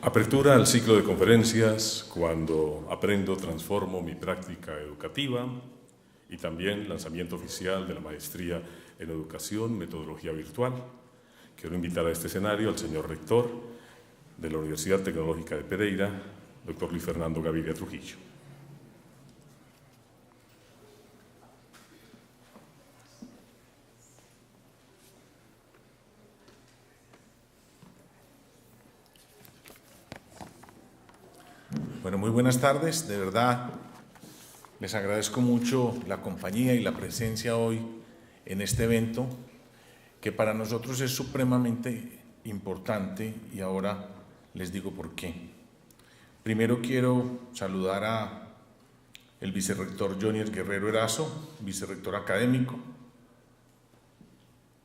Apertura al ciclo de conferencias Cuando aprendo, transformo mi práctica educativa, y también lanzamiento oficial de la maestría en educación, metodología virtual. Quiero invitar a este escenario al señor rector de la Universidad Tecnológica de Pereira, doctor Luis Fernando Gaviria Trujillo. Bueno, muy buenas tardes. De verdad, les agradezco mucho la compañía y la presencia hoy en este evento, que para nosotros es supremamente importante, y ahora les digo por qué. Primero quiero saludar a el vicerrector Jonier Guerrero Erazo, vicerrector académico,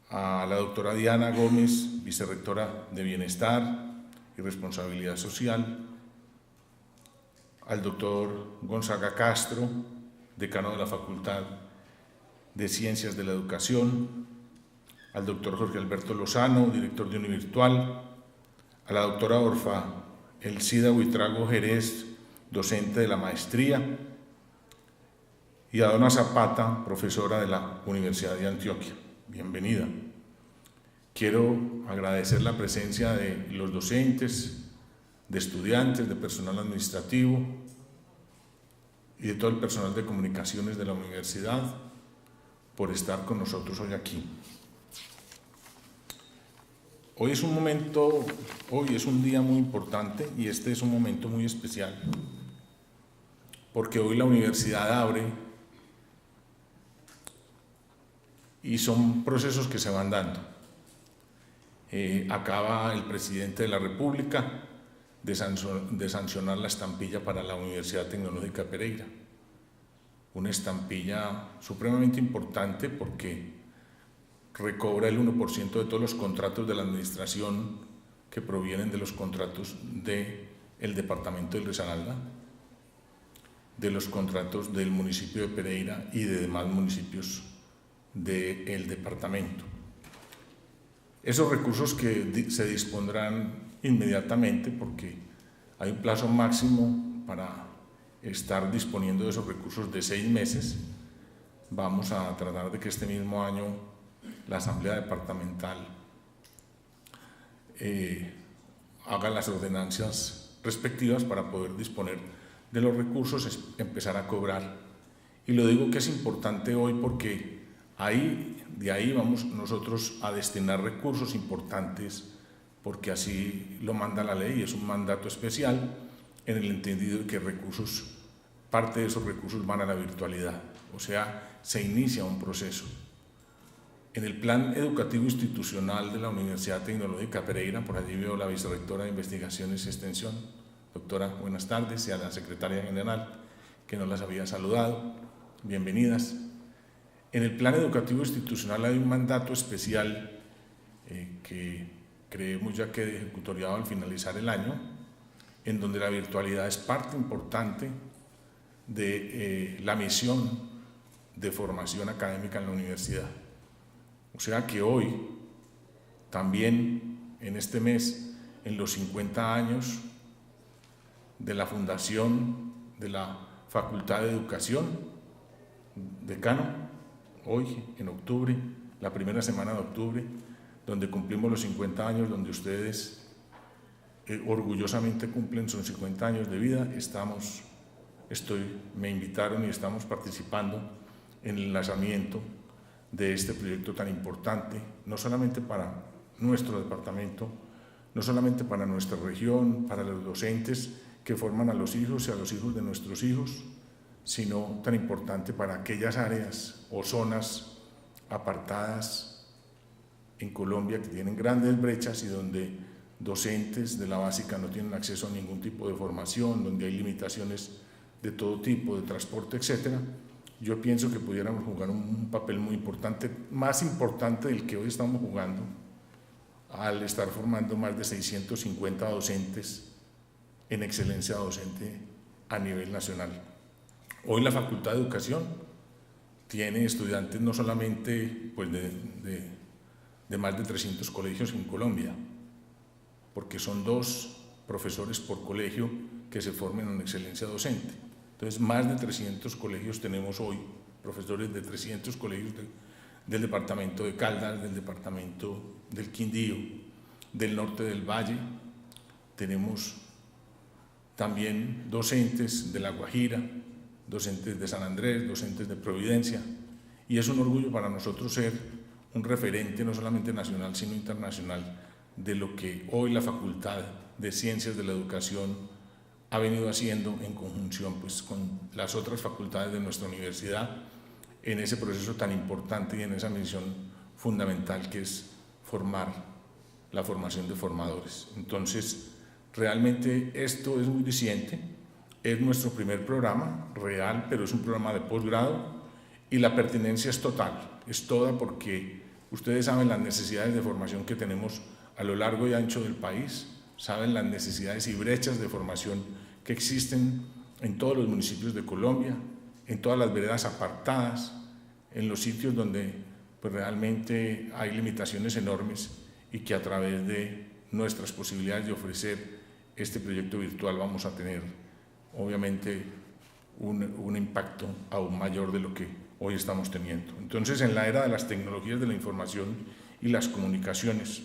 a la doctora Diana Gómez, vicerrectora de Bienestar y Responsabilidad Social, al doctor Gonzaga Castro, decano de la Facultad de Ciencias de la Educación, al doctor Jorge Alberto Lozano, director de Univirtual, a la doctora Orfa Elcida Huitrago Jerez, docente de la maestría, y a dona Zapata, profesora de la Universidad de Antioquia. Bienvenida. Quiero agradecer la presencia de los docentes, de estudiantes, de personal administrativo y de todo el personal de comunicaciones de la universidad por estar con nosotros hoy aquí. Hoy es un día muy importante, y este es un momento muy especial, porque hoy la universidad abre y son procesos que se van dando. Acaba el presidente de la República de sancionar la estampilla para la Universidad Tecnológica de Pereira. Una estampilla supremamente importante porque recobra el 1% de todos los contratos de la administración que provienen de los contratos del departamento del Risaralda, de los contratos del municipio de Pereira y de demás municipios del departamento. Esos recursos que se dispondrán inmediatamente, porque hay un plazo máximo para estar disponiendo de esos recursos de 6 meses. Vamos a tratar de que este mismo año la Asamblea Departamental haga las ordenanzas respectivas para poder disponer de los recursos, empezar a cobrar. Y lo digo que es importante hoy porque de ahí vamos nosotros a destinar recursos importantes, porque así lo manda la ley, es un mandato especial en el entendido de que parte de esos recursos van a la virtualidad, o sea, se inicia un proceso. En el plan educativo institucional de la Universidad Tecnológica Pereira, por allí veo a la vicerrectora de Investigaciones y Extensión, doctora, buenas tardes, y a la secretaria general, que no las había saludado, bienvenidas. En el plan educativo institucional hay un mandato especial que creemos ya que ejecutoriado al finalizar el año, en donde la virtualidad es parte importante de la misión de formación académica en la universidad. O sea que hoy, también en este mes, en los 50 años de la fundación de la Facultad de Educación, decano, hoy en octubre, la primera semana de octubre, donde cumplimos los 50 años, donde ustedes orgullosamente cumplen sus 50 años de vida, me invitaron y estamos participando en el lanzamiento de este proyecto tan importante, no solamente para nuestro departamento, no solamente para nuestra región, para los docentes que forman a los hijos y a los hijos de nuestros hijos, sino tan importante para aquellas áreas o zonas apartadas en Colombia que tienen grandes brechas y donde docentes de la básica no tienen acceso a ningún tipo de formación, donde hay limitaciones de todo tipo, de transporte, etcétera. Yo pienso que pudiéramos jugar un papel muy importante, más importante del que hoy estamos jugando, al estar formando más de 650 docentes en excelencia docente a nivel nacional. Hoy la Facultad de Educación tiene estudiantes no solamente pues, de más de 300 colegios en Colombia, porque son 2 profesores por colegio que se formen en excelencia docente. Entonces, más de 300 colegios tenemos hoy, profesores de 300 colegios del departamento de Caldas, del departamento del Quindío, del norte del Valle. Tenemos también docentes de La Guajira, docentes de San Andrés, docentes de Providencia, y es un orgullo para nosotros ser un referente no solamente nacional sino internacional de lo que hoy la Facultad de Ciencias de la Educación ha venido haciendo en conjunción pues, con las otras facultades de nuestra universidad en ese proceso tan importante y en esa misión fundamental que es la formación de formadores. Entonces, realmente esto es muy diciente, es nuestro primer programa real, pero es un programa de posgrado y la pertinencia es total, es toda porque ustedes saben las necesidades de formación que tenemos a lo largo y ancho del país, saben las necesidades y brechas de formación que existen en todos los municipios de Colombia, en todas las veredas apartadas, en los sitios donde pues, realmente hay limitaciones enormes y que a través de nuestras posibilidades de ofrecer este proyecto virtual vamos a tener obviamente un impacto aún mayor de lo que hoy estamos teniendo. Entonces, en la era de las tecnologías de la información y las comunicaciones,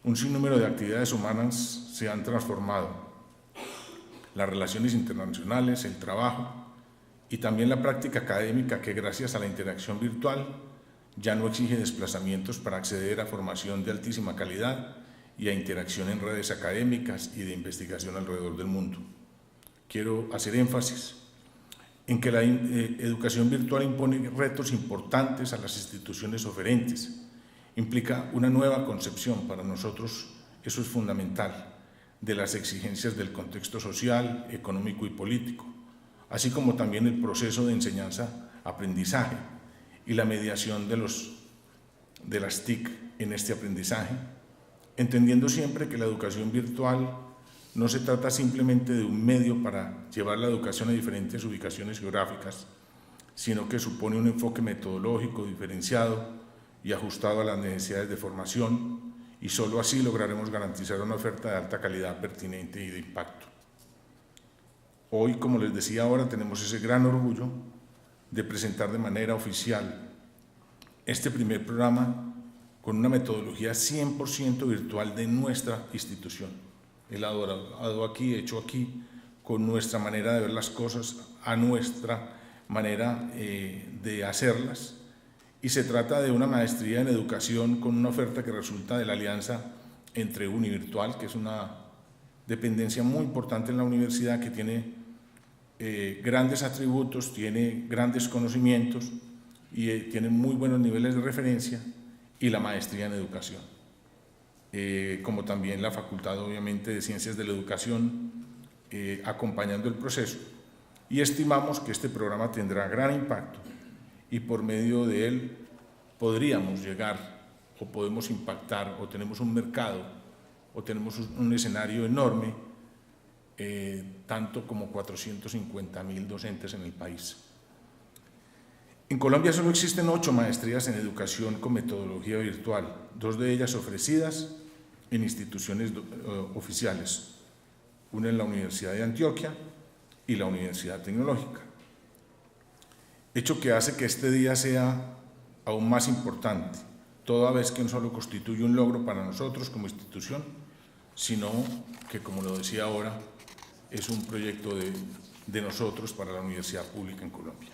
un sinnúmero de actividades humanas se han transformado. Las relaciones internacionales, el trabajo y también la práctica académica que gracias a la interacción virtual ya no exige desplazamientos para acceder a formación de altísima calidad y a interacción en redes académicas y de investigación alrededor del mundo. Quiero hacer énfasis en que la educación virtual impone retos importantes a las instituciones oferentes, implica una nueva concepción, para nosotros eso es fundamental, de las exigencias del contexto social, económico y político, así como también el proceso de enseñanza-aprendizaje y la mediación de las TIC en este aprendizaje, entendiendo siempre que la educación virtual no se trata simplemente de un medio para llevar la educación a diferentes ubicaciones geográficas, sino que supone un enfoque metodológico diferenciado y ajustado a las necesidades de formación, y solo así lograremos garantizar una oferta de alta calidad, pertinente y de impacto. Hoy, como les decía ahora, tenemos ese gran orgullo de presentar de manera oficial este primer programa con una metodología 100% virtual de nuestra institución. Elaborado aquí, hecho aquí, con nuestra manera de ver las cosas, a nuestra manera de hacerlas. Y se trata de una maestría en educación con una oferta que resulta de la alianza entre Univirtual, que es una dependencia muy importante en la universidad, que tiene grandes atributos, tiene grandes conocimientos y tiene muy buenos niveles de referencia, y la maestría en educación. Como también la Facultad, obviamente, de Ciencias de la Educación, acompañando el proceso. Y estimamos que este programa tendrá gran impacto y por medio de él podríamos llegar o podemos impactar o tenemos un mercado o tenemos un escenario enorme, tanto como 450.000 docentes en el país. En Colombia solo existen 8 maestrías en educación con metodología virtual, 2 de ellas ofrecidas en instituciones oficiales, una en la Universidad de Antioquia y la Universidad Tecnológica. Hecho que hace que este día sea aún más importante, toda vez que no solo constituye un logro para nosotros como institución, sino que, como lo decía ahora, es un proyecto de nosotros para la universidad pública en Colombia.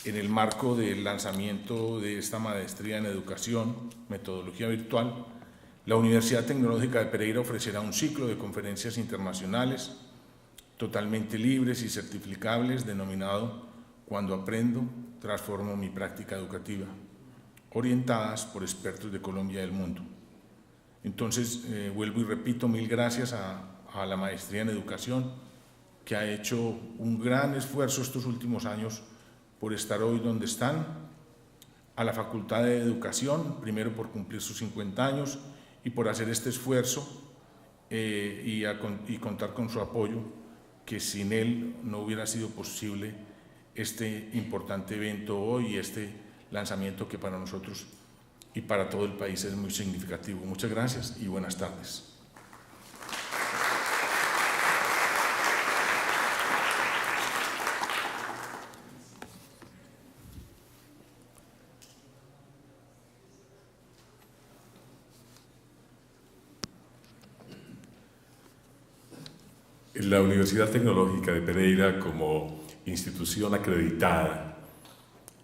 En el marco del lanzamiento de esta maestría en educación, metodología virtual, la Universidad Tecnológica de Pereira ofrecerá un ciclo de conferencias internacionales totalmente libres y certificables denominado Cuando aprendo, transformo mi práctica educativa, orientadas por expertos de Colombia y del mundo. Entonces, vuelvo y repito, mil gracias a la maestría en educación, que ha hecho un gran esfuerzo estos últimos años por estar hoy donde están, a la Facultad de Educación, primero por cumplir sus 50 años y por hacer este esfuerzo y contar con su apoyo, que sin él no hubiera sido posible este importante evento hoy y este lanzamiento que para nosotros y para todo el país es muy significativo. Muchas gracias y buenas tardes. La Universidad Tecnológica de Pereira, como institución acreditada,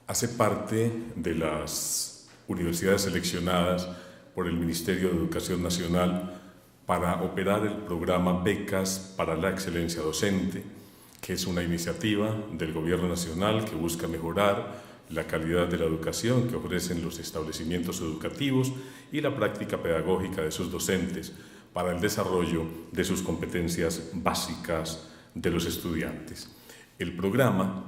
hace parte de las universidades seleccionadas por el Ministerio de Educación Nacional para operar el programa Becas para la Excelencia Docente, que es una iniciativa del Gobierno Nacional que busca mejorar la calidad de la educación que ofrecen los establecimientos educativos y la práctica pedagógica de sus docentes para el desarrollo de sus competencias básicas de los estudiantes. El programa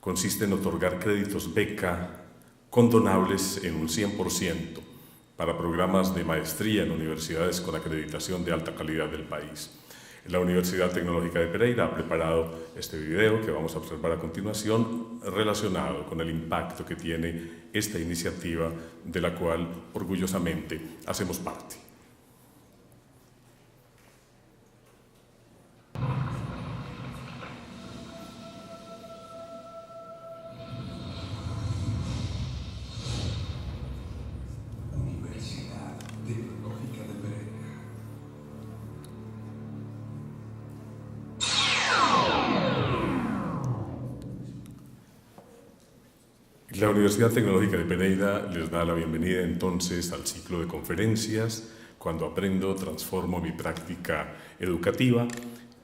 consiste en otorgar créditos beca condonables en un 100% para programas de maestría en universidades con acreditación de alta calidad del país. La Universidad Tecnológica de Pereira ha preparado este video que vamos a observar a continuación relacionado con el impacto que tiene esta iniciativa de la cual orgullosamente hacemos parte. Universidad Tecnológica de Pereira. La Universidad Tecnológica de Pereira les da la bienvenida entonces al ciclo de conferencias Cuando aprendo, transformo mi práctica educativa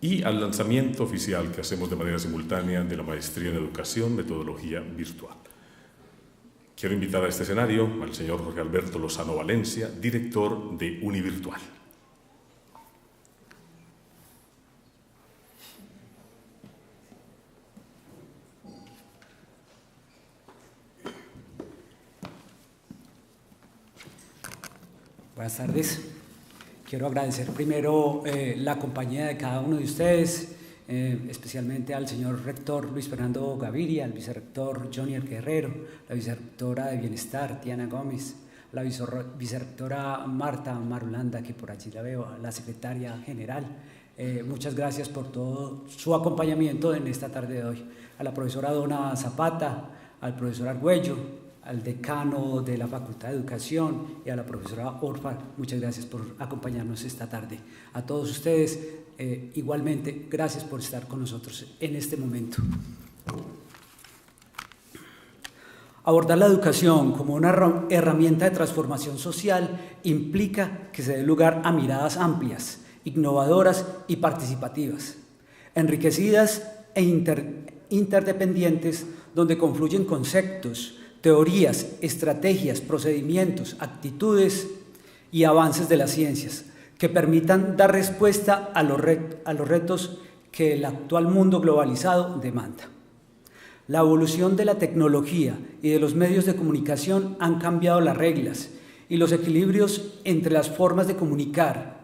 y al lanzamiento oficial que hacemos de manera simultánea de la Maestría en Educación, Metodología Virtual. Quiero invitar a este escenario al señor Jorge Alberto Lozano Valencia, director de Univirtual. Buenas tardes. Quiero agradecer primero la compañía de cada uno de ustedes, especialmente al señor rector Luis Fernando Gaviria, al vicerrector Johnny Guerrero, la vicerrectora de Bienestar, Diana Gómez, la vicerrectora Marta Marulanda, que por allí la veo, la secretaria general. Muchas gracias por todo su acompañamiento en esta tarde de hoy. A la profesora Dona Zapata, al profesor Argüello, al decano de la Facultad de Educación y a la profesora Orfa, muchas gracias por acompañarnos esta tarde. A todos ustedes, igualmente, gracias por estar con nosotros en este momento. Abordar la educación como una herramienta de transformación social implica que se dé lugar a miradas amplias, innovadoras y participativas, enriquecidas e interdependientes, donde confluyen conceptos, teorías, estrategias, procedimientos, actitudes y avances de las ciencias que permitan dar respuesta a los retos que el actual mundo globalizado demanda. La evolución de la tecnología y de los medios de comunicación han cambiado las reglas y los equilibrios entre las formas de comunicar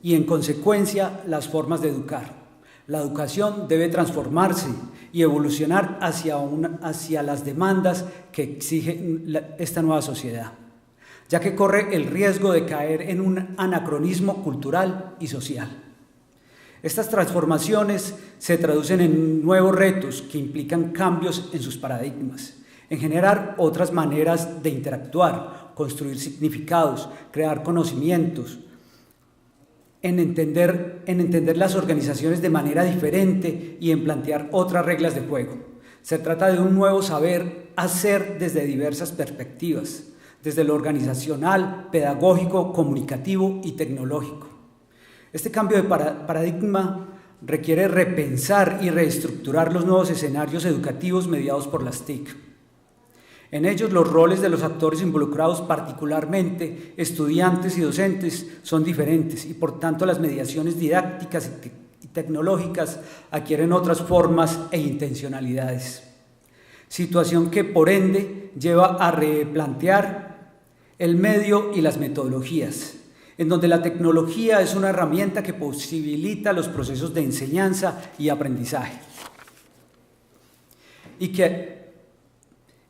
y, en consecuencia, las formas de educar. La educación debe transformarse y evolucionar hacia las demandas que exige esta nueva sociedad, ya que corre el riesgo de caer en un anacronismo cultural y social. Estas transformaciones se traducen en nuevos retos que implican cambios en sus paradigmas, en generar otras maneras de interactuar, construir significados, crear conocimientos, en entender las organizaciones de manera diferente y en plantear otras reglas de juego. Se trata de un nuevo saber hacer desde diversas perspectivas, desde lo organizacional, pedagógico, comunicativo y tecnológico. Este cambio de paradigma requiere repensar y reestructurar los nuevos escenarios educativos mediados por las TIC. En ellos, los roles de los actores involucrados, particularmente estudiantes y docentes, son diferentes y, por tanto, las mediaciones didácticas y tecnológicas adquieren otras formas e intencionalidades. Situación que, por ende, lleva a replantear el medio y las metodologías, en donde la tecnología es una herramienta que posibilita los procesos de enseñanza y aprendizaje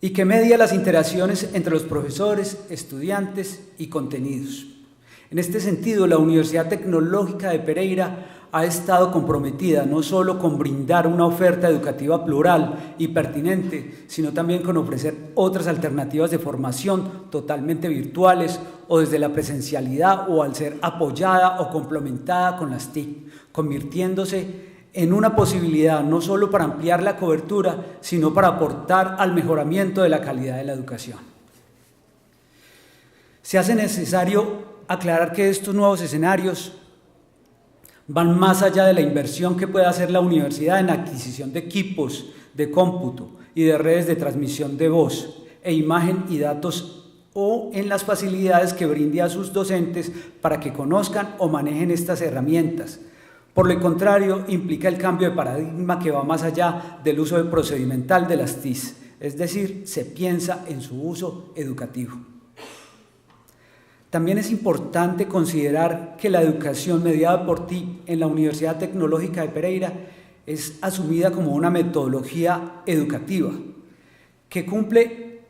y que media las interacciones entre los profesores, estudiantes y contenidos. En este sentido, la Universidad Tecnológica de Pereira ha estado comprometida no solo con brindar una oferta educativa plural y pertinente, sino también con ofrecer otras alternativas de formación totalmente virtuales o desde la presencialidad, o al ser apoyada o complementada con las TIC, convirtiéndose en una posibilidad no solo para ampliar la cobertura, sino para aportar al mejoramiento de la calidad de la educación. Se hace necesario aclarar que estos nuevos escenarios van más allá de la inversión que pueda hacer la universidad en adquisición de equipos de cómputo y de redes de transmisión de voz e imagen y datos, o en las facilidades que brinde a sus docentes para que conozcan o manejen estas herramientas. Por el contrario, implica el cambio de paradigma que va más allá del uso procedimental de las TIC, es decir, se piensa en su uso educativo. También es importante considerar que la educación mediada por TIC en la Universidad Tecnológica de Pereira es asumida como una metodología educativa que cumple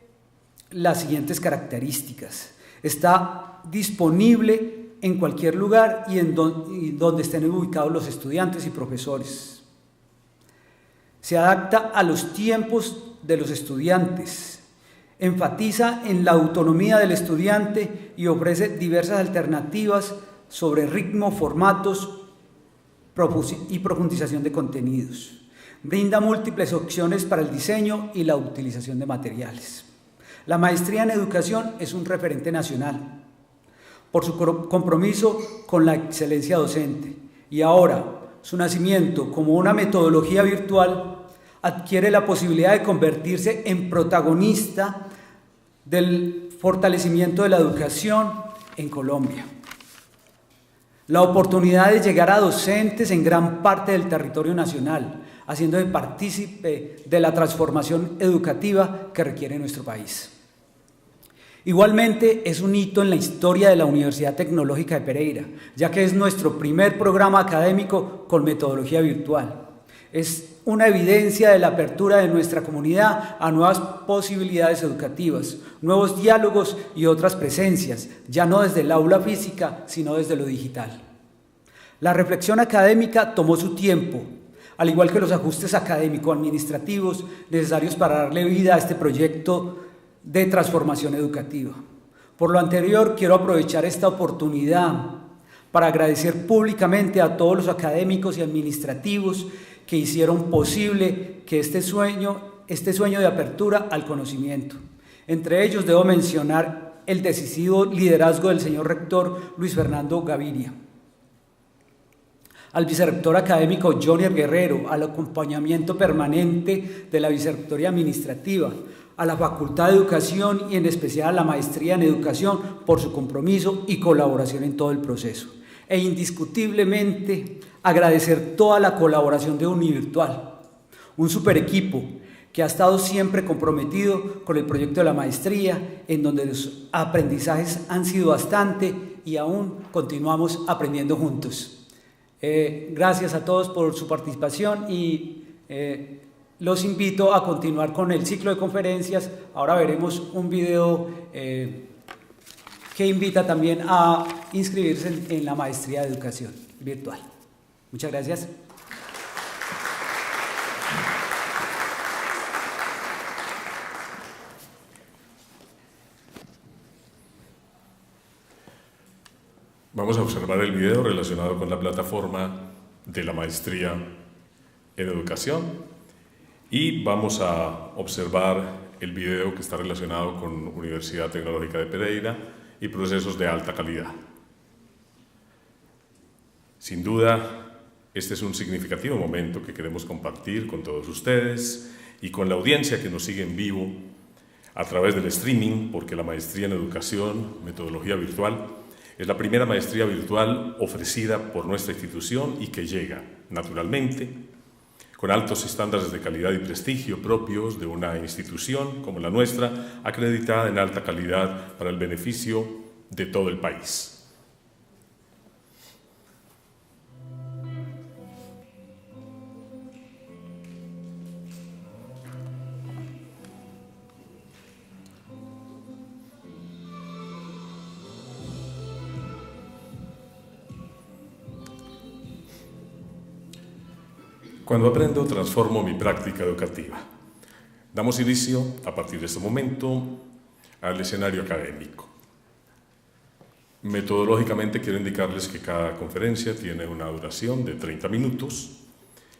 las siguientes características. Está disponible en cualquier lugar y donde estén ubicados los estudiantes y profesores. Se adapta a los tiempos de los estudiantes. Enfatiza en la autonomía del estudiante y ofrece diversas alternativas sobre ritmo, formatos y profundización de contenidos. Brinda múltiples opciones para el diseño y la utilización de materiales. La maestría en educación es un referente nacional por su compromiso con la excelencia docente, y ahora su nacimiento como una metodología virtual adquiere la posibilidad de convertirse en protagonista del fortalecimiento de la educación en Colombia. La oportunidad de llegar a docentes en gran parte del territorio nacional, haciendo de partícipe de la transformación educativa que requiere nuestro país. Igualmente, es un hito en la historia de la Universidad Tecnológica de Pereira, ya que es nuestro primer programa académico con metodología virtual. Es una evidencia de la apertura de nuestra comunidad a nuevas posibilidades educativas, nuevos diálogos y otras presencias, ya no desde el aula física, sino desde lo digital. La reflexión académica tomó su tiempo, al igual que los ajustes académico-administrativos necesarios para darle vida a este proyecto de transformación educativa. Por lo anterior, quiero aprovechar esta oportunidad para agradecer públicamente a todos los académicos y administrativos que hicieron posible que este sueño de apertura al conocimiento. Entre ellos debo mencionar el decisivo liderazgo del señor rector Luis Fernando Gaviria, al vicerrector académico Jonier Guerrero, al acompañamiento permanente de la vicerrectoría administrativa, a la Facultad de Educación y en especial a la Maestría en Educación por su compromiso y colaboración en todo el proceso. E indiscutiblemente agradecer toda la colaboración de Univirtual, un super equipo que ha estado siempre comprometido con el proyecto de la maestría, en donde los aprendizajes han sido bastante y aún continuamos aprendiendo juntos. Gracias a todos por su participación y los invito a continuar con el ciclo de conferencias. Ahora veremos un video que invita también a inscribirse en la maestría de educación virtual. Muchas gracias. Vamos a observar el video relacionado con la plataforma de la maestría en educación y vamos a observar el video que está relacionado con Universidad Tecnológica de Pereira y procesos de alta calidad. Sin duda, este es un significativo momento que queremos compartir con todos ustedes y con la audiencia que nos sigue en vivo a través del streaming, porque la maestría en educación, metodología virtual, es la primera maestría virtual ofrecida por nuestra institución y que llega, naturalmente, con altos estándares de calidad y prestigio propios de una institución como la nuestra, acreditada en alta calidad para el beneficio de todo el país. Cuando aprendo, transformo mi práctica educativa. Damos inicio, a partir de este momento, al escenario académico. Metodológicamente quiero indicarles que cada conferencia tiene una duración de 30 minutos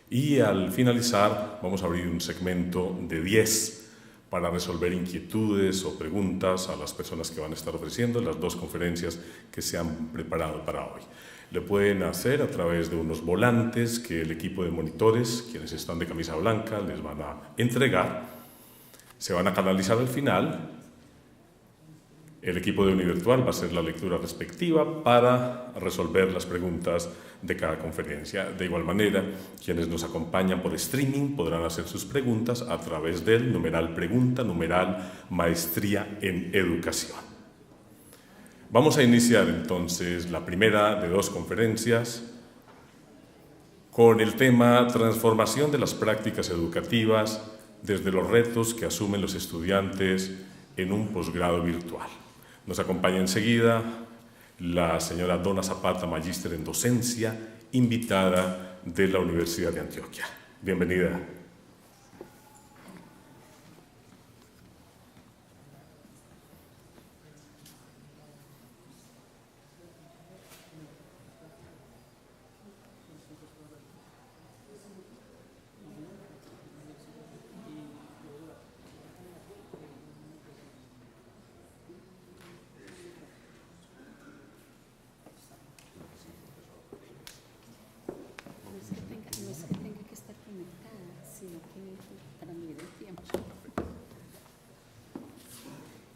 y al finalizar vamos a abrir un segmento de 10 para resolver inquietudes o preguntas a las personas que van a estar ofreciendo las dos conferencias que se han preparado para hoy. Le pueden hacer a través de unos volantes que el equipo de monitores, quienes están de camisa blanca, les van a entregar. Se van a canalizar al final. El equipo de Univirtual va a hacer la lectura respectiva para resolver las preguntas de cada conferencia. De igual manera, quienes nos acompañan por streaming podrán hacer sus preguntas a través del numeral pregunta, numeral maestría en educación. Vamos a iniciar entonces la primera de dos conferencias con el tema transformación de las prácticas educativas desde los retos que asumen los estudiantes en un posgrado virtual. Nos acompaña enseguida la señora Donna Zapata, magíster en docencia, invitada de la Universidad de Antioquia. Bienvenida.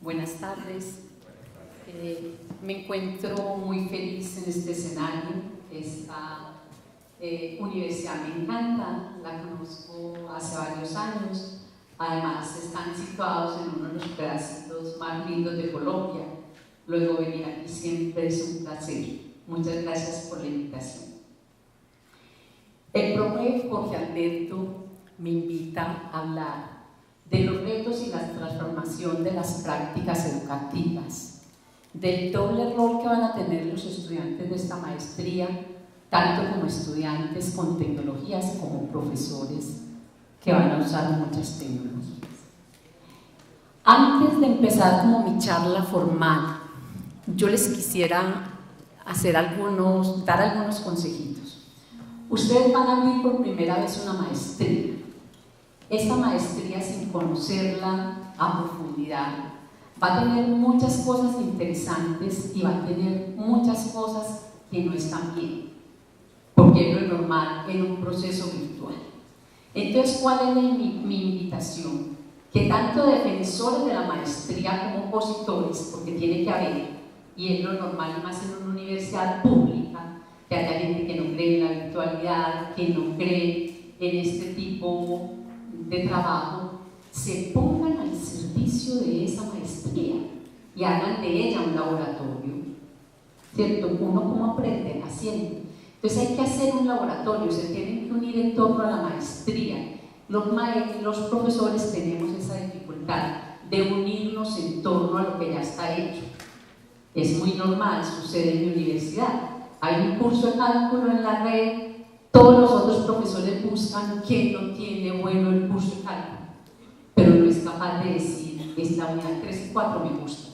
Buenas tardes. Me encuentro muy feliz en este escenario. Esta universidad me encanta, la conozco hace varios años. Además, están situados en uno de los pedacitos más lindos de Colombia. Luego venir aquí siempre es un placer. Muchas gracias por la invitación. El profe Jorge Alberto me invita a hablar de los retos y la transformación de las prácticas educativas, del doble rol que van a tener los estudiantes de esta maestría, tanto como estudiantes con tecnologías como profesores que van a usar muchas tecnologías. Antes de empezar como mi charla formal, yo les quisiera dar algunos consejitos. Ustedes van a abrir por primera vez una maestría. Esta maestría, sin conocerla a profundidad, va a tener muchas cosas interesantes y va a tener muchas cosas que no están bien, porque es lo normal en un proceso virtual. Entonces, ¿cuál es mi invitación? Que tanto defensores de la maestría como opositores, porque tiene que haber, y es lo normal más en una universidad pública, que haya gente que no cree en la virtualidad, que no cree en este tipo de trabajo, se pongan al servicio de esa maestría y hagan de ella un laboratorio, ¿cierto? Uno como aprende haciendo. Entonces hay que hacer un laboratorio, se tienen que unir en torno a la maestría. Los profesores tenemos esa dificultad de unirnos en torno a lo que ya está hecho. Es muy normal, sucede en mi universidad. Hay un curso de cálculo en la red. Todos los otros profesores buscan quién no tiene bueno el curso de cálculo, pero no es capaz de decir, esta unidad 3 y 4 me gusta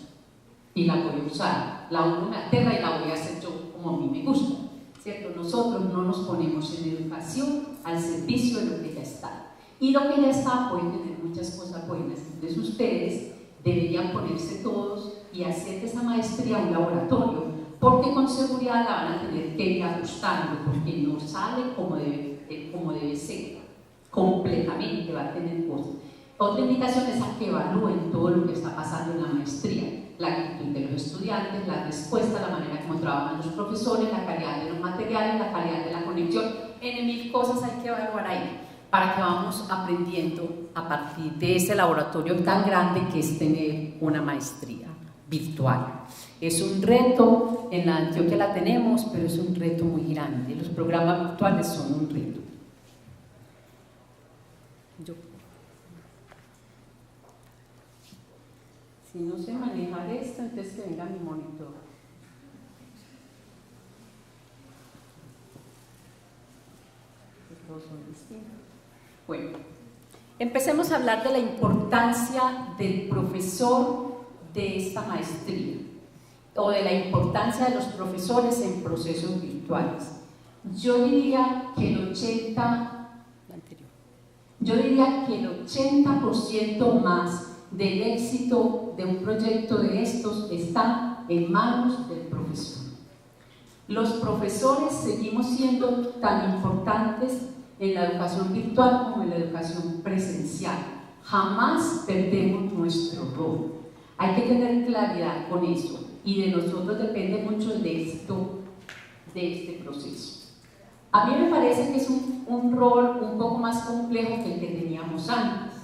y la voy a usar, la 1 me aterra y la voy a hacer yo como a mí me gusta, ¿cierto? Nosotros no nos ponemos en educación al servicio de lo que ya está, y lo que ya está puede tener muchas cosas buenas. Entonces ustedes deberían ponerse todos y hacer de esa maestría un laboratorio, porque con seguridad la van a tener que ir ajustando, porque no sale como debe ser, completamente va a tener cosas. Otra invitación es a que evalúen todo lo que está pasando en la maestría, la actitud de los estudiantes, la respuesta, la manera como trabajan los profesores, la calidad de los materiales, la calidad de la conexión, en mil cosas hay que evaluar ahí, para que vamos aprendiendo a partir de ese laboratorio tan grande que es tener una maestría virtual. Es un reto, en la Antioquia la tenemos, pero es un reto muy grande. Los programas virtuales son un reto. Si no sé manejar esto, entonces que venga mi monitor. todos son distintos. Bueno, empecemos a hablar de la importancia del profesor de esta maestría, o de la importancia de los profesores en procesos virtuales. Yo diría que el 80% más del éxito de un proyecto de estos está en manos del profesor. Los profesores seguimos siendo tan importantes en la educación virtual como en la educación presencial. Jamás perdemos nuestro rol. Hay que tener claridad con eso, y de nosotros depende mucho el éxito de este proceso. A mí me parece que es un rol un poco más complejo que el que teníamos antes,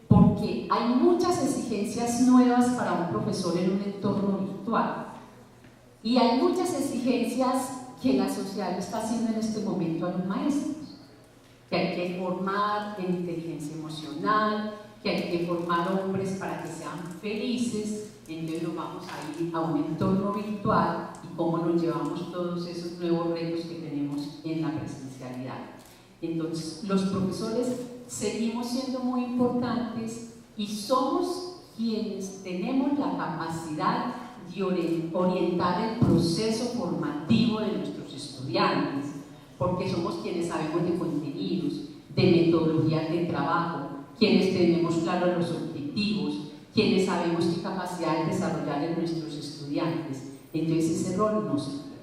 porque hay muchas exigencias nuevas para un profesor en un entorno virtual, y hay muchas exigencias que la sociedad le está haciendo en este momento a los maestros, que hay que formar en inteligencia emocional, que hay que formar hombres para que sean felices. Entonces nos vamos a ir a un entorno virtual y cómo nos llevamos todos esos nuevos retos que tenemos en la presencialidad. Entonces los profesores seguimos siendo muy importantes y somos quienes tenemos la capacidad de orientar el proceso formativo de nuestros estudiantes, porque somos quienes sabemos de contenidos, de metodologías de trabajo, quienes tenemos claros los objetivos, quienes sabemos qué capacidades desarrollar en nuestros estudiantes. Entonces ese rol no se pierde.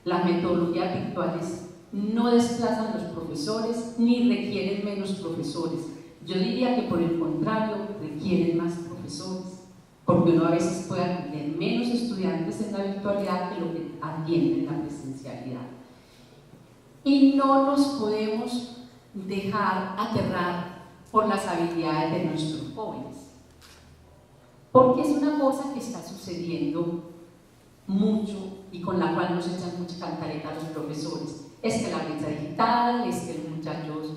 Las metodologías virtuales no desplazan a los profesores ni requieren menos profesores. Yo diría que por el contrario requieren más profesores, porque uno a veces puede atender menos estudiantes en la virtualidad que lo que atiende en la presencialidad. Y no nos podemos dejar aterrar por las habilidades de nuestros jóvenes, porque es una cosa que está sucediendo mucho y con la cual nos echan mucha cantareta a los profesores. Es que la brecha digital, es que los muchachos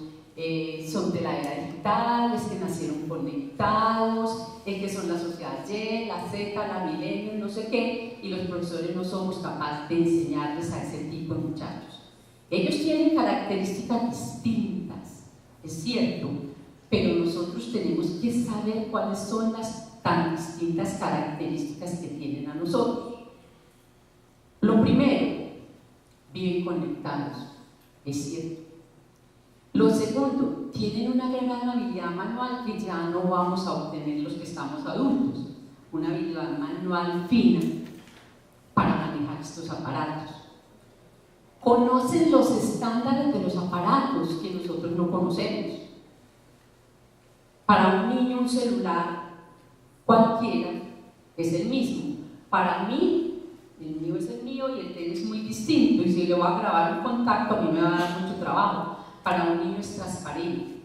son de la era digital, es que nacieron conectados, es que son la sociedad Y, la Z, la milenio, no sé qué, y los profesores no somos capaces de enseñarles a ese tipo de muchachos. Ellos tienen características distintas, es cierto, pero nosotros tenemos que saber cuáles son las tan distintas características que tienen a nosotros. Lo primero, viven conectados, es cierto. Lo segundo, tienen una gran habilidad manual que ya no vamos a obtener los que estamos adultos, una habilidad manual fina para manejar estos aparatos. Conocen los estándares de los aparatos que nosotros no conocemos. Para un niño un celular cualquiera es el mismo. Para mí, el mío es el mío y el de él es muy distinto, y si le voy a grabar un contacto a mí me va a dar mucho trabajo. Para un niño es transparente.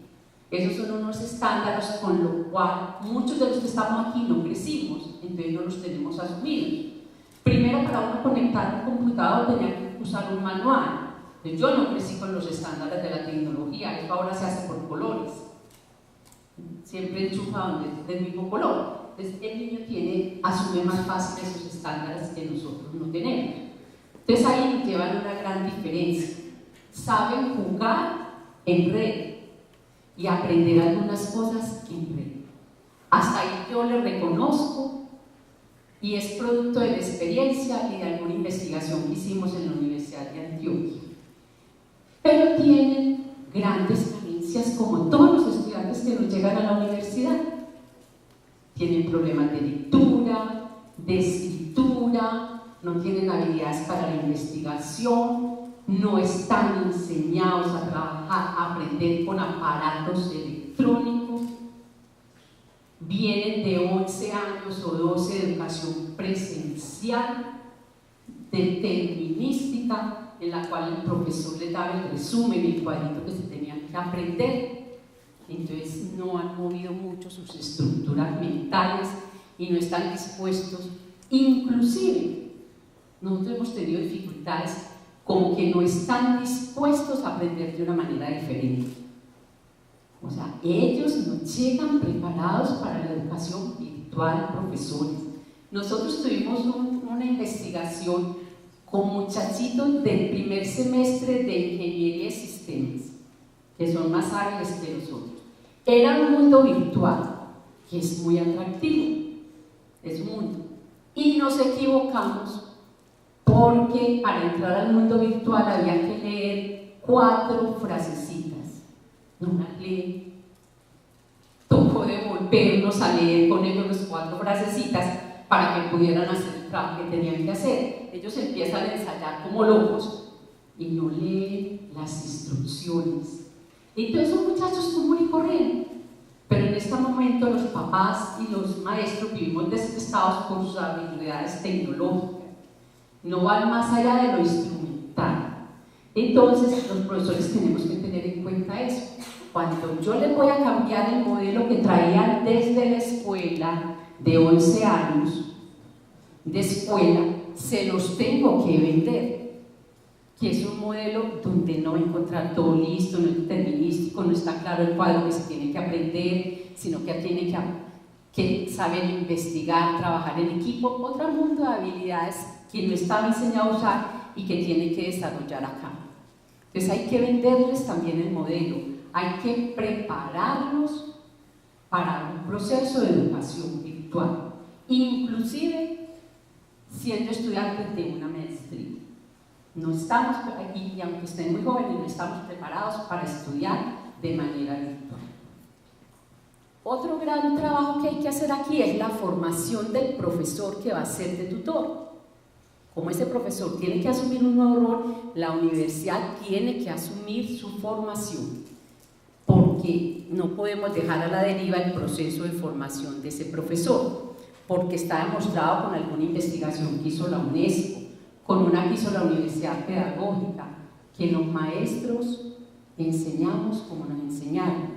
Esos son unos estándares con lo cual muchos de los que estamos aquí no crecimos, entonces no los tenemos asumidos. Primero, para uno conectar un computador tenía que usar un manual. Yo no crecí con los estándares de la tecnología, eso ahora se hace por colores. Siempre enchufado del mismo color. Entonces el niño asume más fácil esos estándares que nosotros no tenemos. Entonces ahí llevan una gran diferencia. Saben jugar en red y aprender algunas cosas en red. Hasta ahí yo le reconozco, y es producto de la experiencia y de alguna investigación que hicimos en la Universidad de Antioquia. Pero tienen grandes carencias, como todos los estudiantes que nos llegan a la universidad. Tienen problemas de lectura, de escritura, no tienen habilidades para la investigación, no están enseñados a trabajar, a aprender con aparatos electrónicos, vienen de 11 años o 12 de educación presencial, determinística, en la cual el profesor les daba el resumen, el cuadrito que se tenían que aprender. Entonces no han movido mucho sus estructuras mentales y no están dispuestos. Inclusive nosotros hemos tenido dificultades, como que no están dispuestos a aprender de una manera diferente. O sea, ellos no llegan preparados para la educación virtual, profesores. Nosotros tuvimos una investigación con muchachitos del primer semestre de Ingeniería de Sistemas, que son más hábiles que los otros. Era un mundo virtual, que es muy atractivo, es un mundo. Y nos equivocamos porque para entrar al mundo virtual había que leer 4 frasecitas. No las leí. Tocó devolvernos a leer con ellos las 4 frasecitas para que pudieran hacer el trabajo que tenían que hacer. Ellos empiezan a ensayar como locos y no leen las instrucciones. Entonces esos muchachos común y corriente. Pero en este momento los papás y los maestros vivimos desesperados por sus habilidades tecnológicas. No van más allá de lo instrumental. Entonces los profesores tenemos que tener en cuenta eso. Cuando yo les voy a cambiar el modelo que traían desde la escuela de 11 años de escuela, se los tengo que vender, que es un modelo donde no va a encontrar todo listo, no es determinístico, no está claro el cuadro que se tiene que aprender, sino que tiene que saber investigar, trabajar en equipo, otro mundo de habilidades que no estaba enseñado a usar y que tiene que desarrollar acá. Entonces hay que venderles también el modelo, hay que prepararlos para un proceso de educación virtual, inclusive siendo estudiantes de una maestría. No estamos aquí, y aunque estén muy jóvenes, no estamos preparados para estudiar de manera virtual. Otro gran trabajo que hay que hacer aquí es la formación del profesor que va a ser de tutor. Como ese profesor tiene que asumir un nuevo rol, la universidad tiene que asumir su formación, porque no podemos dejar a la deriva el proceso de formación de ese profesor, porque está demostrado con alguna investigación que hizo la UNESCO, con una que hizo la Universidad Pedagógica, que los maestros enseñamos como nos enseñaron.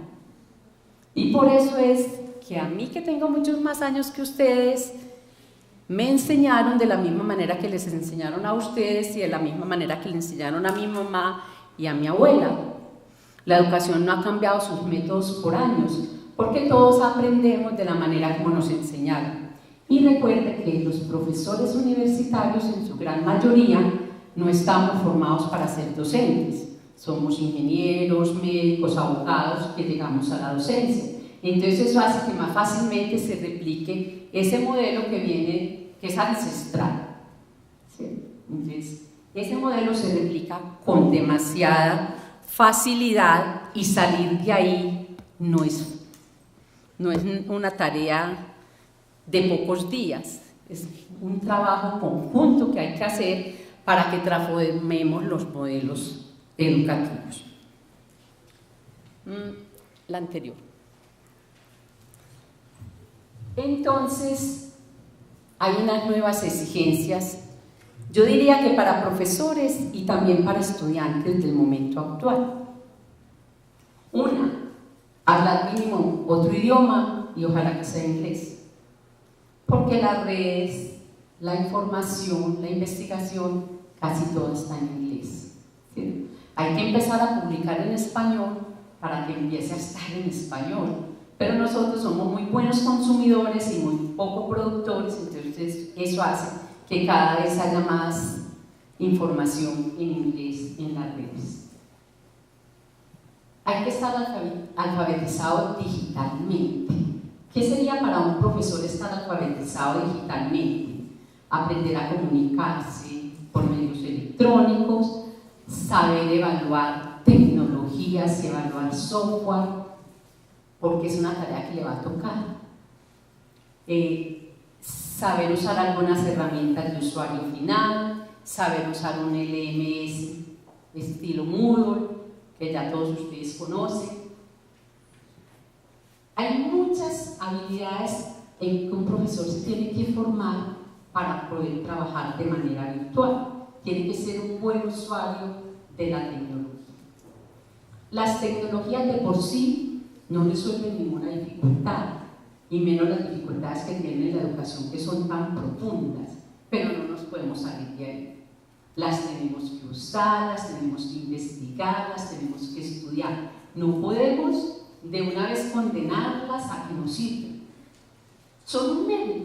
Y por eso es que a mí, que tengo muchos más años que ustedes, me enseñaron de la misma manera que les enseñaron a ustedes y de la misma manera que le enseñaron a mi mamá y a mi abuela. La educación no ha cambiado sus métodos por años, porque todos aprendemos de la manera como nos enseñaron. Y recuerde que los profesores universitarios, en su gran mayoría, no estamos formados para ser docentes. Somos ingenieros, médicos, abogados que llegamos a la docencia. Entonces eso hace que más fácilmente se replique ese modelo que viene, que es ancestral. ¿Sí? Entonces, ese modelo se replica con demasiada facilidad y salir de ahí no es una tarea de pocos días, es un trabajo conjunto que hay que hacer para que transformemos los modelos educativos. La anterior. Entonces, hay unas nuevas exigencias, yo diría que para profesores y también para estudiantes del momento actual. Una, hablar mínimo otro idioma y ojalá que sea inglés. Porque las redes, la información, la investigación, casi todo está en inglés. ¿Sí? Hay que empezar a publicar en español para que empiece a estar en español. Pero nosotros somos muy buenos consumidores y muy poco productores, entonces eso hace que cada vez haya más información en inglés en las redes. Hay que estar alfabetizado digitalmente. ¿Qué sería para un profesor estar alfabetizado digitalmente? Aprender a comunicarse por medios electrónicos, saber evaluar tecnologías y evaluar software, porque es una tarea que le va a tocar. Saber usar algunas herramientas de usuario final, saber usar un LMS estilo Moodle, que ya todos ustedes conocen. Hay muchas habilidades en que un profesor se tiene que formar para poder trabajar de manera virtual. Tiene que ser un buen usuario de la tecnología. Las tecnologías de por sí no resuelven ninguna dificultad, y menos las dificultades que tiene la educación, que son tan profundas, pero no nos podemos salir de ahí. Las tenemos que usar, las tenemos que investigar, las tenemos que estudiar. No podemos de una vez condenarlas a que no sirven. Son un medio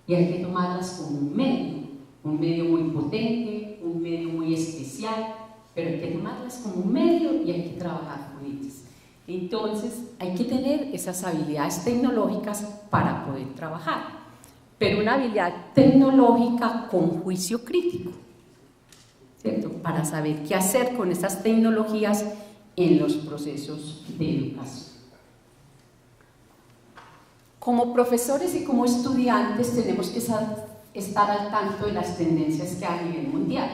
y hay que tomarlas como un medio, un medio muy potente, un medio muy especial, pero hay que tomarlas como un medio y hay que trabajar con ellas. Entonces hay que tener esas habilidades tecnológicas para poder trabajar, pero una habilidad tecnológica con juicio crítico, ¿cierto? Para saber qué hacer con esas tecnologías en los procesos de educación. Como profesores y como estudiantes tenemos que estar al tanto de las tendencias que hay a nivel mundial.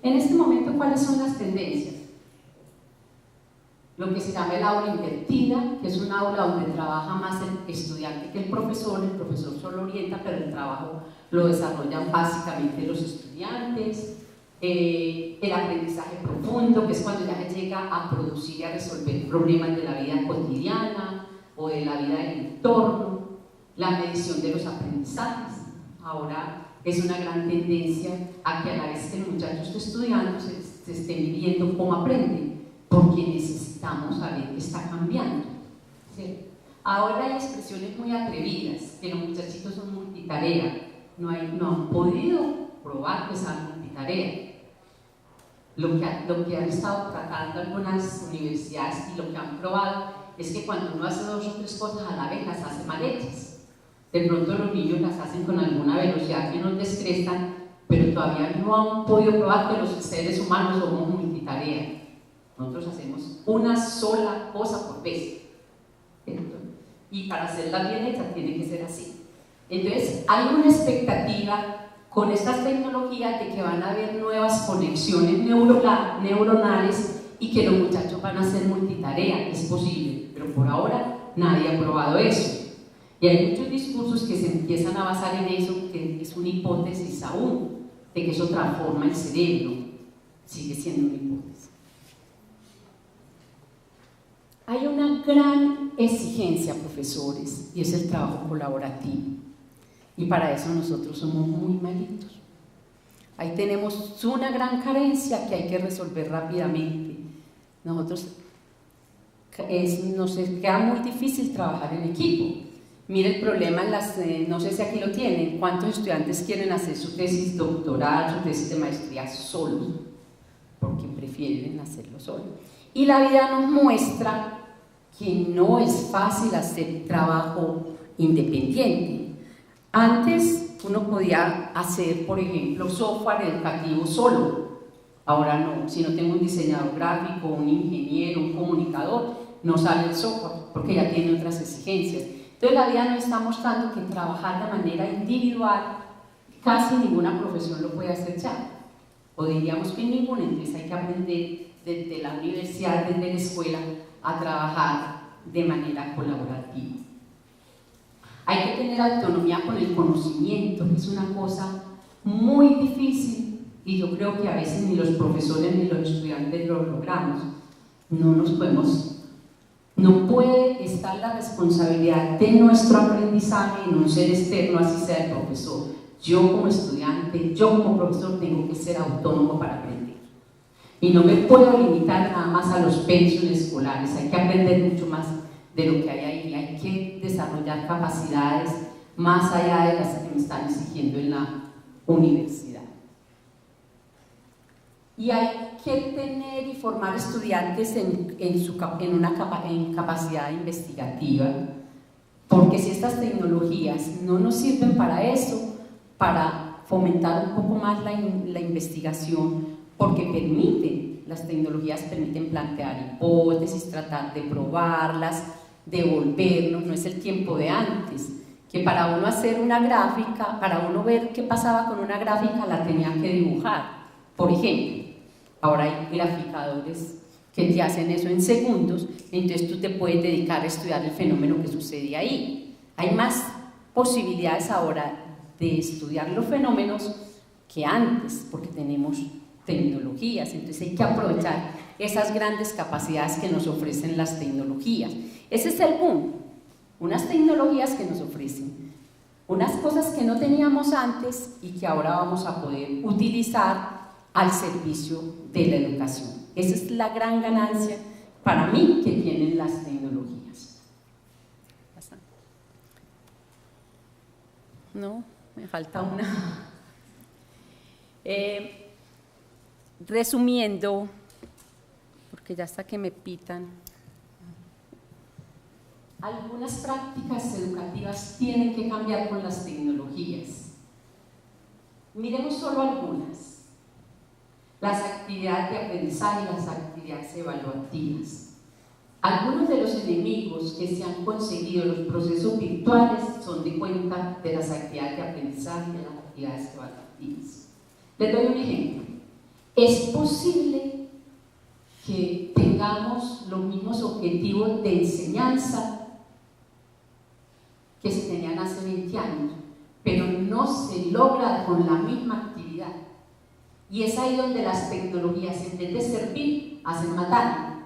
En este momento, ¿cuáles son las tendencias? Lo que se llama el aula invertida, que es un aula donde trabaja más el estudiante que el profesor solo orienta, pero el trabajo lo desarrollan básicamente los estudiantes. El aprendizaje profundo, que es cuando ya se llega a producir y a resolver problemas de la vida cotidiana o de la vida del entorno. La medición de los aprendizajes. Ahora es una gran tendencia a que a la vez que los muchachos estudiando se estén viendo cómo aprenden, porque necesitamos saber qué está cambiando, ¿sí? Ahora hay expresiones muy atrevidas, que los muchachitos son multitarea, no han podido probar que sean multitarea. Lo que han estado tratando algunas universidades y lo que han probado es que cuando uno hace 2 o 3 cosas a la vez, las hace mal hechas. De pronto los niños las hacen con alguna velocidad que nos descrestan, pero todavía no han podido probar que los seres humanos somos multitarea. Nosotros hacemos una sola cosa por vez, ¿cierto? Y para hacerla bien hecha tiene que ser así. Entonces hay una expectativa con estas tecnologías de que van a haber nuevas conexiones neuronales y que los muchachos van a ser multitarea. Es posible, pero por ahora nadie ha probado eso. Y hay muchos discursos que se empiezan a basar en eso, que es una hipótesis aún, de que eso transforma el cerebro. Sigue siendo una hipótesis. Hay una gran exigencia, profesores, y es el trabajo colaborativo. Y para eso nosotros somos muy malitos. Ahí tenemos una gran carencia que hay que resolver rápidamente. Nosotros nos queda muy difícil trabajar en equipo. Mire el problema en no sé si aquí lo tienen, ¿cuántos estudiantes quieren hacer su tesis doctoral, su tesis de maestría solos? Porque prefieren hacerlo solos. Y la vida nos muestra que no es fácil hacer trabajo independiente. Antes uno podía hacer, por ejemplo, software educativo solo. Ahora no, si no tengo un diseñador gráfico, un ingeniero, un comunicador, no sale el software porque ya tiene otras exigencias. Entonces la vida nos está mostrando que trabajar de manera individual casi ninguna profesión lo puede hacer ya, o diríamos que ninguna. Entonces hay que aprender desde la universidad, desde la escuela, a trabajar de manera colaborativa. Hay que tener autonomía con el conocimiento, que es una cosa muy difícil y yo creo que a veces ni los profesores ni los estudiantes lo logramos. No puede estar la responsabilidad de nuestro aprendizaje en un ser externo, así sea el profesor. Yo como estudiante, yo como profesor tengo que ser autónomo para aprender. Y no me puedo limitar nada más a los pensiones escolares, hay que aprender mucho más de lo que hay ahí, hay que desarrollar capacidades más allá de las que me están exigiendo en la universidad. Y hay que tener y formar estudiantes en capacidad investigativa, porque si estas tecnologías no nos sirven para eso, para fomentar un poco más la investigación, porque las tecnologías permiten plantear hipótesis, tratar de probarlas, devolvernos, no es el tiempo de antes, que para uno hacer una gráfica, para uno ver qué pasaba con una gráfica, la tenía que dibujar, por ejemplo. Ahora hay graficadores que te hacen eso en segundos, entonces tú te puedes dedicar a estudiar el fenómeno que sucede ahí. Hay más posibilidades ahora de estudiar los fenómenos que antes, porque tenemos tecnologías, entonces hay que aprovechar esas grandes capacidades que nos ofrecen las tecnologías. Ese es el boom, unas tecnologías que nos ofrecen unas cosas que no teníamos antes y que ahora vamos a poder utilizar al servicio de la educación. Esa es la gran ganancia para mí que tienen las tecnologías. No, me falta una. Resumiendo, porque ya hasta que me pitan, algunas prácticas educativas tienen que cambiar con las tecnologías. Miremos solo algunas: las actividades de aprendizaje y las actividades evaluativas. Algunos de los enemigos que se han conseguido en los procesos virtuales son de cuenta de las actividades de aprendizaje y de las actividades evaluativas. Les doy un ejemplo. Es posible que tengamos los mismos objetivos de enseñanza que se tenían hace 20 años, pero no se logra con la misma actividad. Y es ahí donde las tecnologías, en vez de servir, hacen mal daño.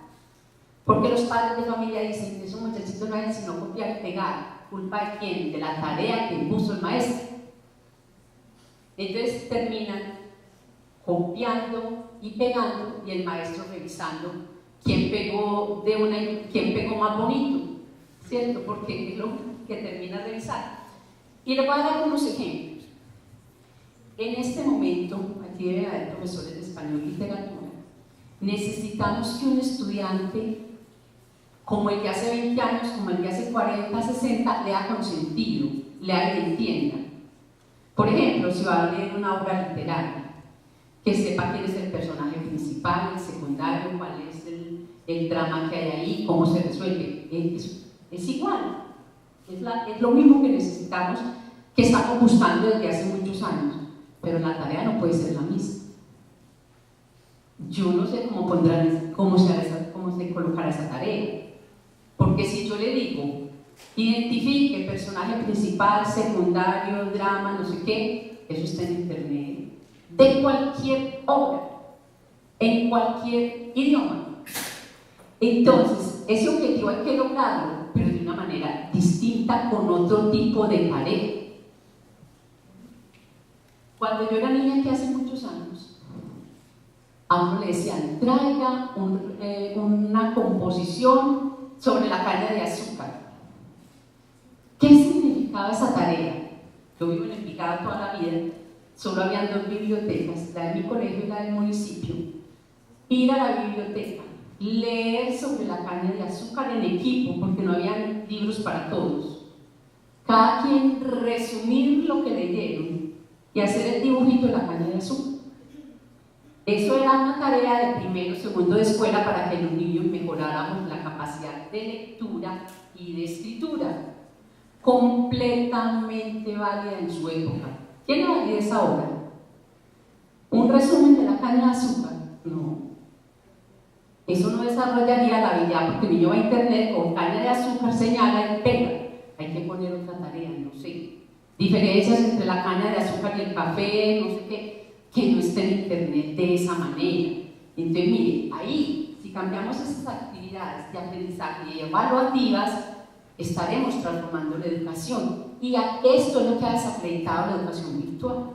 Porque los padres de familia dicen que esos muchachitos no hacen sino copiar y pegar. ¿Culpa de quién? De la tarea que puso el maestro. Entonces terminan copiando y pegando y el maestro revisando quién pegó más bonito, ¿cierto? Porque es lo que termina de revisar. Y les voy a dar unos ejemplos. En este momento, aquí debe haber profesores de español y literatura, necesitamos que un estudiante, como el que hace 20 años, como el que hace 40, 60, lea con sentido, lea y entienda. Por ejemplo, si va a leer una obra literaria, que sepa quién es el personaje principal, el secundario, cuál es el drama que hay ahí, cómo se resuelve. Es igual, es lo mismo que necesitamos, que estamos buscando desde hace muchos años, pero la tarea no puede ser la misma. Yo no sé cómo se colocará esa tarea, porque si yo le digo, identifique personaje principal, secundario, drama, no sé qué, eso está en internet, de cualquier obra, en cualquier idioma. Entonces, ese objetivo hay que lograrlo, pero de una manera distinta, con otro tipo de tarea. Cuando yo era niña, que hace muchos años, a uno le decían, traiga una composición sobre la caña de azúcar. ¿Qué significaba esa tarea? Yo vivo en Envigado toda la vida. Solo habían 2 bibliotecas, la de mi colegio y la del municipio. Ir a la biblioteca, leer sobre la caña de azúcar en equipo, porque no había libros para todos. Cada quien resumir lo que leyeron y hacer el dibujito de la caña de azúcar. Eso era una tarea de primero, segundo de escuela para que los niños mejoráramos la capacidad de lectura y de escritura. Completamente válida en su época. ¿Quién no valida esa obra? ¿Un resumen de la caña de azúcar? No. Eso no desarrollaría la habilidad, porque el niño va a internet con caña de azúcar, señala y pega. Hay que poner otra tarea, no sé. Diferencias entre la caña de azúcar y el café, no sé qué, que no esté en internet de esa manera. Entonces, mire, ahí, si cambiamos esas actividades de aprendizaje y evaluativas, estaremos transformando la educación. Y esto es lo que ha desacreditado la educación virtual,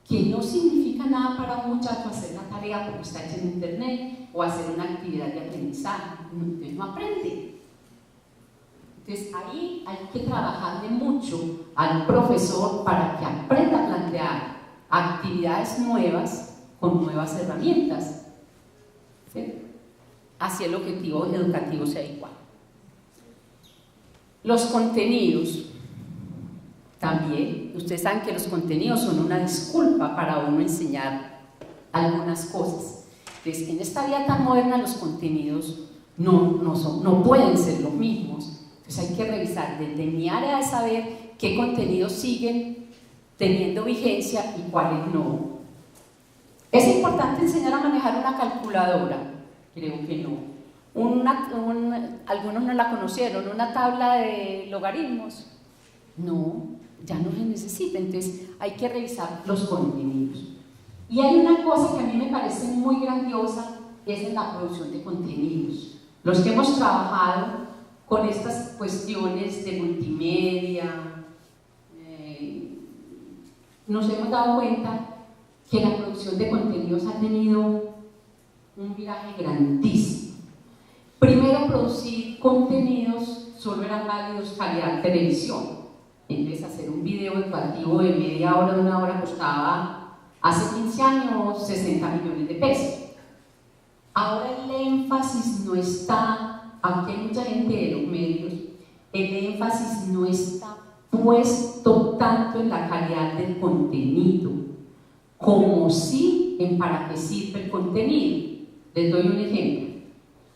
que no significa nada para un muchacho hacer la tarea porque está hecha en internet o hacer una actividad de aprendizaje. Entonces no aprende. Entonces ahí hay que trabajarle mucho al profesor para que aprenda a plantear actividades nuevas con nuevas herramientas, ¿sí? Así el objetivo educativo sea igual. Los contenidos también, ustedes saben que los contenidos son una disculpa para uno enseñar algunas cosas. Entonces, en esta vida tan moderna los contenidos no pueden ser los mismos. Entonces hay que revisar desde mi área de saber qué contenidos siguen teniendo vigencia y cuáles no. ¿Es importante enseñar a manejar una calculadora? Creo que no. Algunos no la conocieron, una tabla de logaritmos. No, ya no se necesita. Entonces hay que revisar los contenidos. Y hay una cosa que a mí me parece muy grandiosa, es en la producción de contenidos. Los que hemos trabajado con estas cuestiones de multimedia, nos hemos dado cuenta que la producción de contenidos ha tenido un viraje grandísimo. Primero, producir contenidos solo eran válidos calidad televisión. Entonces, hacer un video educativo de media hora, de una hora, costaba Hace 15 años, 60 millones de pesos. Ahora el énfasis no está, aunque hay mucha gente de los medios, el énfasis no está puesto tanto en la calidad del contenido, como sí en para qué sirve el contenido. Les doy un ejemplo.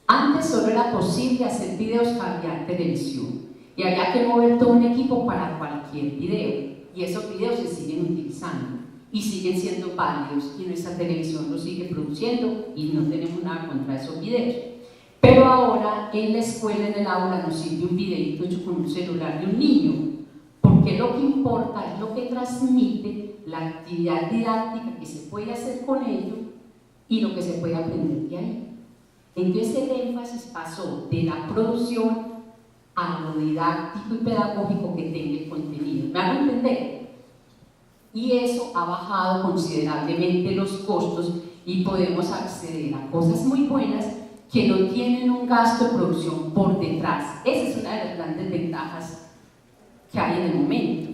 Antes solo era posible hacer videos para televisión y había que mover todo un equipo para cualquier video, y esos videos se siguen utilizando y siguen siendo válidos, y nuestra televisión los sigue produciendo y no tenemos nada contra esos videos. Pero ahora en la escuela, en el aula, nos sirve un videito hecho con un celular de un niño, porque lo que importa es lo que transmite, la actividad didáctica que se puede hacer con ello y lo que se puede aprender de ahí. Entonces el énfasis pasó de la producción a lo didáctico y pedagógico que tenga el contenido. ¿Me hago entender? Y eso ha bajado considerablemente los costos y podemos acceder a cosas muy buenas que no tienen un gasto de producción por detrás. Esa es una de las grandes ventajas que hay en el momento,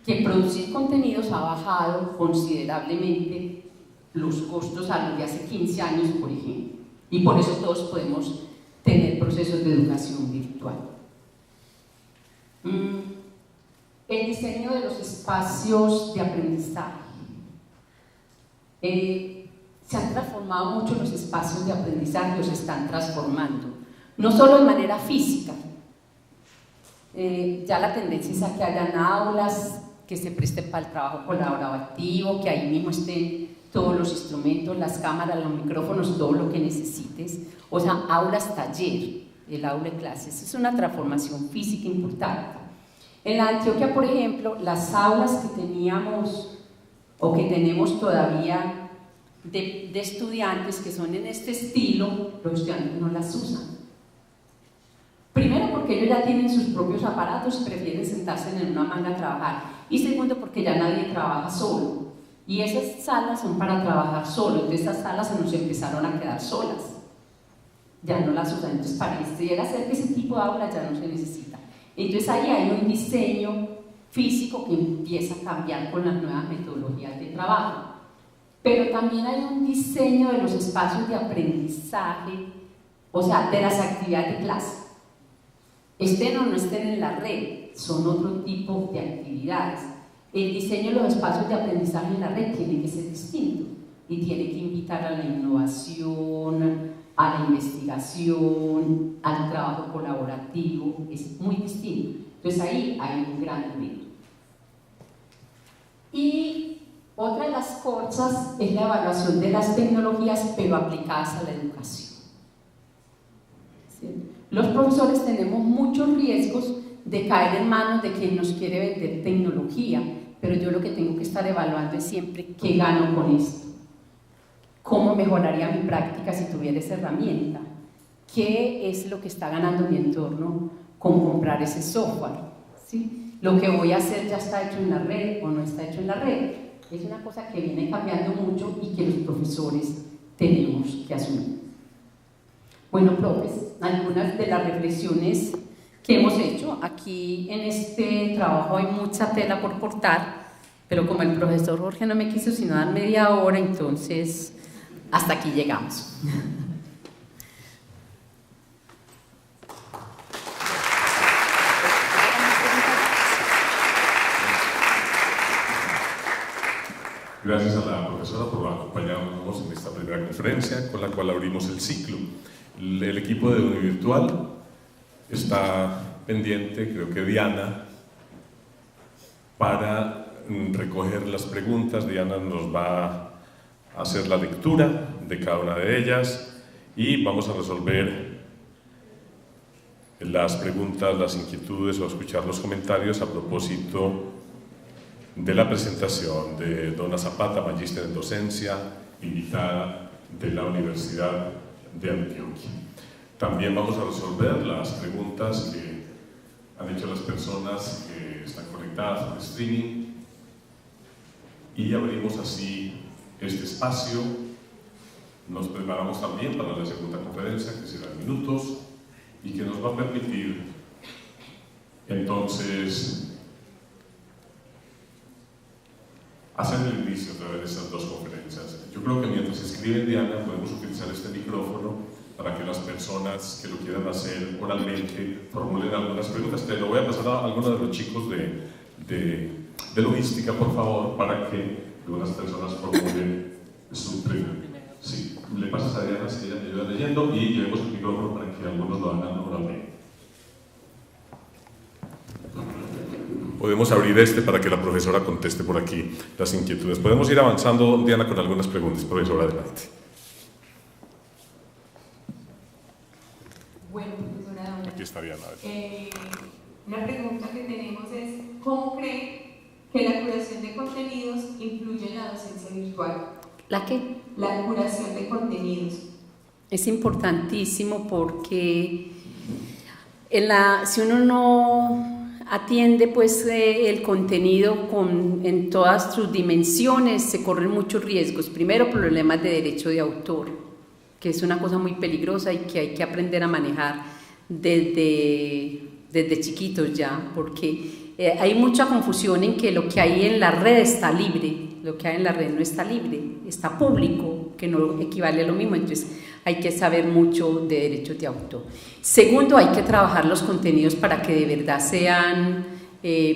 que producir contenidos ha bajado considerablemente los costos a los de hace 15 años, por ejemplo, y por eso todos podemos tener procesos de educación virtual. El diseño de los espacios de aprendizaje. Se han transformado mucho los espacios de aprendizaje, o se están transformando, no solo de manera física. Ya la tendencia es a que hayan aulas que se presten para el trabajo colaborativo, que ahí mismo estén todos los instrumentos, las cámaras, los micrófonos, todo lo que necesites. O sea, aulas taller, el aula de clases. Es una transformación física importante. En la Antioquia, por ejemplo, las aulas que teníamos o que tenemos todavía de estudiantes que son en este estilo, los estudiantes no las usan. Primero, porque ellos ya tienen sus propios aparatos y prefieren sentarse en una manga a trabajar. Y segundo, porque ya nadie trabaja solo. Y esas salas son para trabajar solo. Entonces esas salas se nos empezaron a quedar solas. Ya no las usan. Entonces pareciera ser que ese tipo de aula ya no se necesita. Entonces ahí hay un diseño físico que empieza a cambiar con las nuevas metodologías de trabajo. Pero también hay un diseño de los espacios de aprendizaje, o sea, de las actividades de clase. Estén o no estén en la red, son otro tipo de actividades. El diseño de los espacios de aprendizaje en la red tiene que ser distinto y tiene que invitar a la innovación, a la investigación, al trabajo colaborativo, es muy distinto. Entonces ahí hay un gran reto. Y otra de las cosas es la evaluación de las tecnologías, pero aplicadas a la educación. ¿Sí? Los profesores tenemos muchos riesgos de caer en manos de quien nos quiere vender tecnología, pero yo lo que tengo que estar evaluando es siempre qué gano con esto, cómo mejoraría mi práctica si tuviera esa herramienta, qué es lo que está ganando mi entorno con comprar ese software, ¿sí? Lo que voy a hacer ya está hecho en la red o no está hecho en la red. Es una cosa que viene cambiando mucho y que los profesores tenemos que asumir. Bueno, profes, algunas de las reflexiones que hemos hecho. Aquí en este trabajo hay mucha tela por cortar, pero como el profesor Jorge no me quiso sino dar media hora, entonces hasta aquí llegamos. Gracias a la profesora por acompañarnos en esta primera conferencia con la cual abrimos el ciclo. El equipo de Univirtual está pendiente, creo que Diana, para recoger las preguntas. Diana nos va a hacer la lectura de cada una de ellas y vamos a resolver las preguntas, las inquietudes o a escuchar los comentarios a propósito de la presentación de Donna Zapata, magíster en docencia, invitada de la Universidad de Antioquia. También vamos a resolver las preguntas que han hecho las personas que están conectadas al streaming y abrimos así este espacio. Nos preparamos también para la segunda conferencia, que será en minutos y que nos va a permitir entonces hacer el inicio a través de esas dos conferencias. Yo creo que mientras escribe Diana podemos utilizar este micrófono para que las personas que lo quieran hacer oralmente formulen algunas preguntas. Te lo voy a pasar a algunos de los chicos de logística, por favor, para que algunas personas formulen su pregunta. Sí, le pasas a Diana si ella me ayuda leyendo y llevemos el micrófono para que algunos lo hagan oralmente. Podemos abrir este para que la profesora conteste por aquí las inquietudes. Podemos ir avanzando, Diana, con algunas preguntas. Profesora, adelante. Bueno, profesora, aquí está Diana. una pregunta que tenemos es, ¿cómo cree que la curación de contenidos influye en la docencia virtual? ¿La qué? La curación de contenidos. Es importantísimo porque si uno no atiende pues el contenido en todas sus dimensiones, se corren muchos riesgos. Primero, problemas de derecho de autor, que es una cosa muy peligrosa y que hay que aprender a manejar desde chiquitos ya, porque hay mucha confusión en que lo que hay en la red está libre, lo que hay en la red no está libre, está público, que no equivale a lo mismo, entonces hay que saber mucho de derechos de autor. Segundo, hay que trabajar los contenidos para que de verdad sean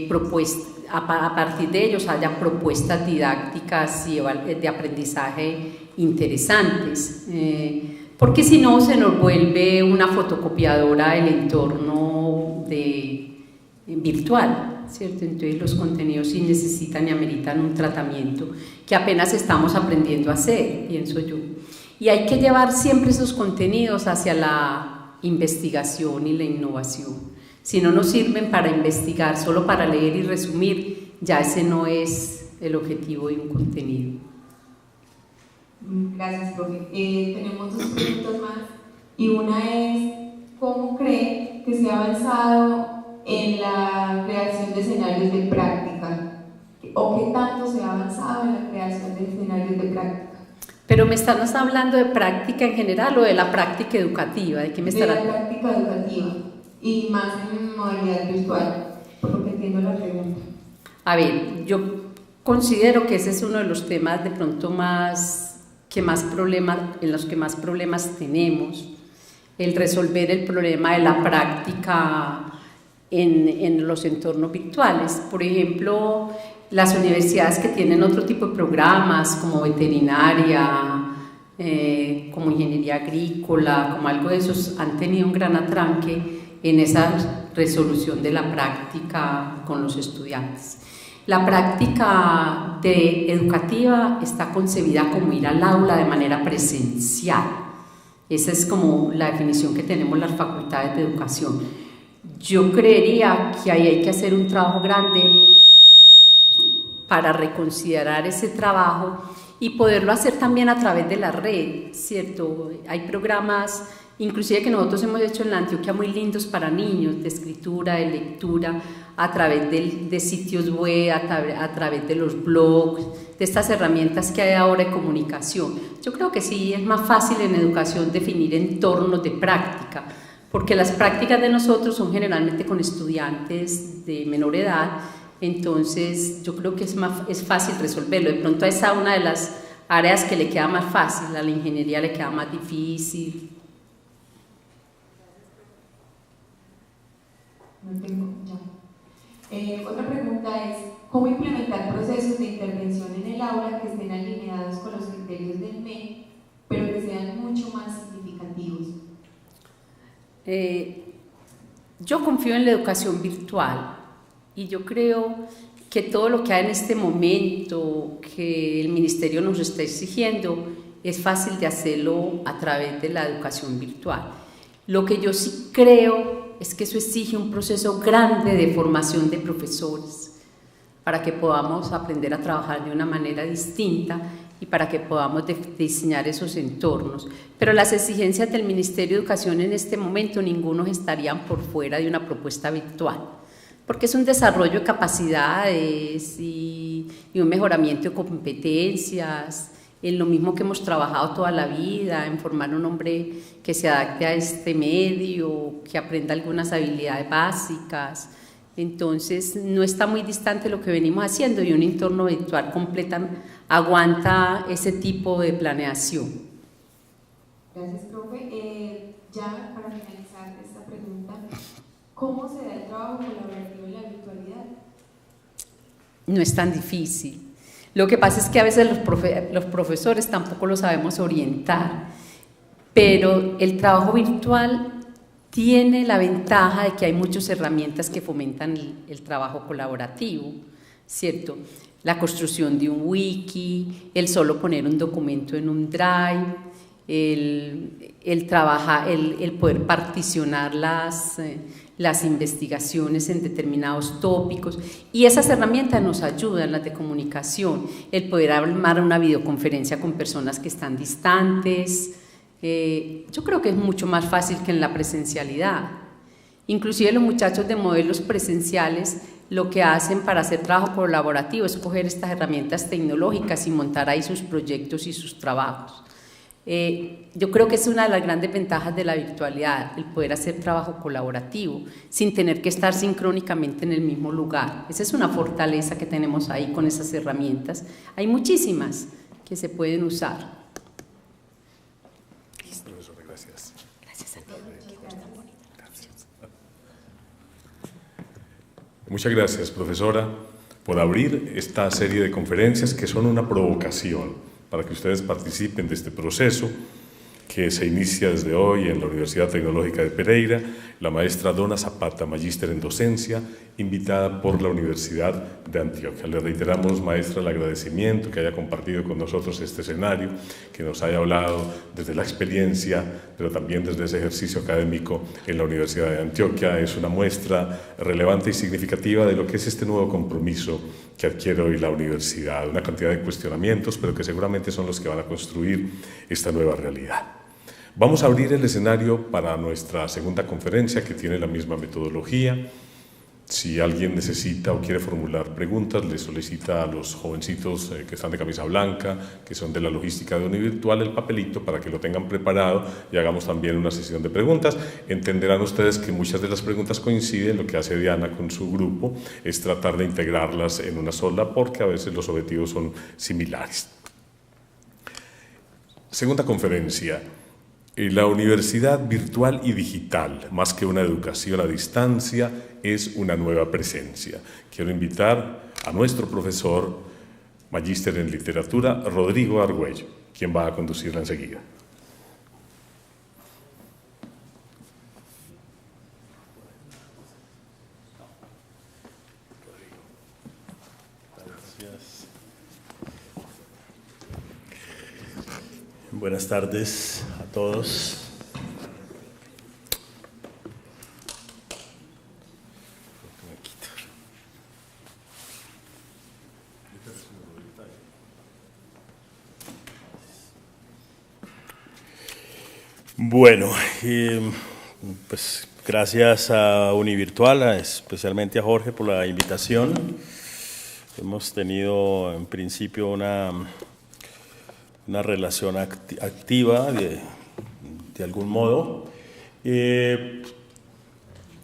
propuestas, a partir de ellos haya propuestas didácticas y de aprendizaje interesantes, porque si no se nos vuelve una fotocopiadora el entorno virtual, ¿cierto? Entonces los contenidos sí necesitan y ameritan un tratamiento que apenas estamos aprendiendo a hacer, pienso yo. Y hay que llevar siempre esos contenidos hacia la investigación y la innovación. Si no nos sirven para investigar, solo para leer y resumir, ya ese no es el objetivo de un contenido. Gracias, profe. Tenemos dos preguntas más y una es, ¿cómo cree que se ha avanzado en la creación de escenarios de práctica? ¿O qué tanto se ha avanzado en la creación de escenarios de práctica? Pero ¿me estás hablando de práctica en general o de la práctica educativa? ¿De qué me estás hablando? De la práctica educativa y más en modalidad virtual, por lo que entiendo la pregunta. A ver, yo considero que ese es uno de los temas de pronto en los que más problemas tenemos, el resolver el problema de la práctica en los entornos virtuales. Por ejemplo, las universidades que tienen otro tipo de programas como veterinaria, como ingeniería agrícola, como algo de esos, han tenido un gran atranque en esa resolución de la práctica con los estudiantes. La práctica educativa está concebida como ir al aula de manera presencial. Esa es como la definición que tenemos las facultades de educación. Yo creería que ahí hay que hacer un trabajo grande para reconsiderar ese trabajo y poderlo hacer también a través de la red, ¿cierto? Hay programas, inclusive que nosotros hemos hecho en la Antioquia muy lindos para niños, de escritura, de lectura, a través de sitios web, a través de los blogs, de estas herramientas que hay ahora de comunicación. Yo creo que sí es más fácil en educación definir entornos de práctica, porque las prácticas de nosotros son generalmente con estudiantes de menor edad. Entonces yo creo que es fácil resolverlo. De pronto esa es una de las áreas que le queda más fácil, a la ingeniería le queda más difícil. No tengo, ya. Otra pregunta es, ¿cómo implementar procesos de intervención en el aula que estén alineados con los criterios del MEC, pero que sean mucho más significativos? Yo confío en la educación virtual. Y yo creo que todo lo que hay en este momento que el Ministerio nos está exigiendo es fácil de hacerlo a través de la educación virtual. Lo que yo sí creo es que eso exige un proceso grande de formación de profesores para que podamos aprender a trabajar de una manera distinta y para que podamos diseñar esos entornos. Pero las exigencias del Ministerio de Educación en este momento, ninguno estarían por fuera de una propuesta virtual, porque es un desarrollo de capacidades y un mejoramiento de competencias, en lo mismo que hemos trabajado toda la vida, en formar un hombre que se adapte a este medio, que aprenda algunas habilidades básicas, Entonces no está muy distante lo que venimos haciendo y un entorno virtual aguanta ese tipo de planeación. Gracias, profe. Ya para finalizar esta pregunta, ¿cómo se da el trabajo colaborativo en la virtualidad? No es tan difícil. Lo que pasa es que a veces los profesores tampoco lo sabemos orientar, pero el trabajo virtual tiene la ventaja de que hay muchas herramientas que fomentan el trabajo colaborativo, ¿cierto? La construcción de un wiki, el solo poner un documento en un drive, el poder particionar las investigaciones en determinados tópicos, y esas herramientas nos ayudan, las de comunicación, el poder armar una videoconferencia con personas que están distantes. Yo creo que es mucho más fácil que en la presencialidad. Inclusive los muchachos de modelos presenciales lo que hacen para hacer trabajo colaborativo es coger estas herramientas tecnológicas y montar ahí sus proyectos y sus trabajos. Yo creo que es una de las grandes ventajas de la virtualidad, el poder hacer trabajo colaborativo sin tener que estar sincrónicamente en el mismo lugar. Esa es una fortaleza que tenemos ahí con esas herramientas. Hay muchísimas que se pueden usar. Gracias. Gracias a ti. Muchas gracias, profesora, por abrir esta serie de conferencias que son una provocación para que ustedes participen de este proceso que se inicia desde hoy en la Universidad Tecnológica de Pereira, la maestra Donna Zapata, magíster en docencia, invitada por la Universidad de Antioquia. Le reiteramos, maestra, el agradecimiento que haya compartido con nosotros este escenario, que nos haya hablado desde la experiencia, pero también desde ese ejercicio académico en la Universidad de Antioquia. Es una muestra relevante y significativa de lo que es este nuevo compromiso que adquiere hoy la universidad, una cantidad de cuestionamientos, pero que seguramente son los que van a construir esta nueva realidad. Vamos a abrir el escenario para nuestra segunda conferencia, que tiene la misma metodología. Si alguien necesita o quiere formular preguntas, le solicita a los jovencitos que están de camisa blanca, que son de la logística de Univirtual, el papelito para que lo tengan preparado y hagamos también una sesión de preguntas. Entenderán ustedes que muchas de las preguntas coinciden. Lo que hace Diana con su grupo es tratar de integrarlas en una sola, porque a veces los objetivos son similares. Segunda conferencia. La universidad virtual y digital, más que una educación a distancia, es una nueva presencia. Quiero invitar a nuestro profesor, magíster en literatura, Rodrigo Argüello, quien va a conducirla enseguida. Buenas tardes a todos. Bueno, pues gracias a Univirtual, especialmente a Jorge por la invitación. Hemos tenido en principio una relación activa de algún modo.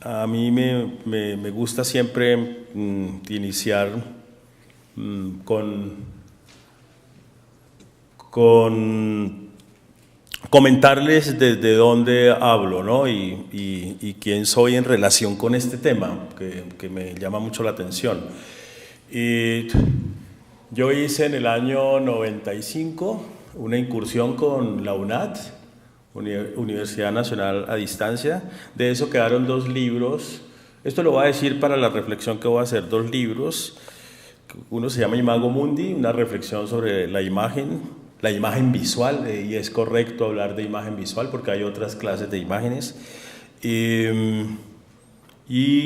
A mí me gusta siempre iniciar con comentarles desde dónde hablo, ¿no? y quién soy en relación con este tema, que me llama mucho la atención. Yo hice en el año 95 una incursión con la UNAD, Universidad Nacional a Distancia. De eso quedaron 2 libros. Esto lo voy a decir para la reflexión que voy a hacer, 2 libros. Uno se llama Imago Mundi, una reflexión sobre la imagen visual, y es correcto hablar de imagen visual porque hay otras clases de imágenes. Y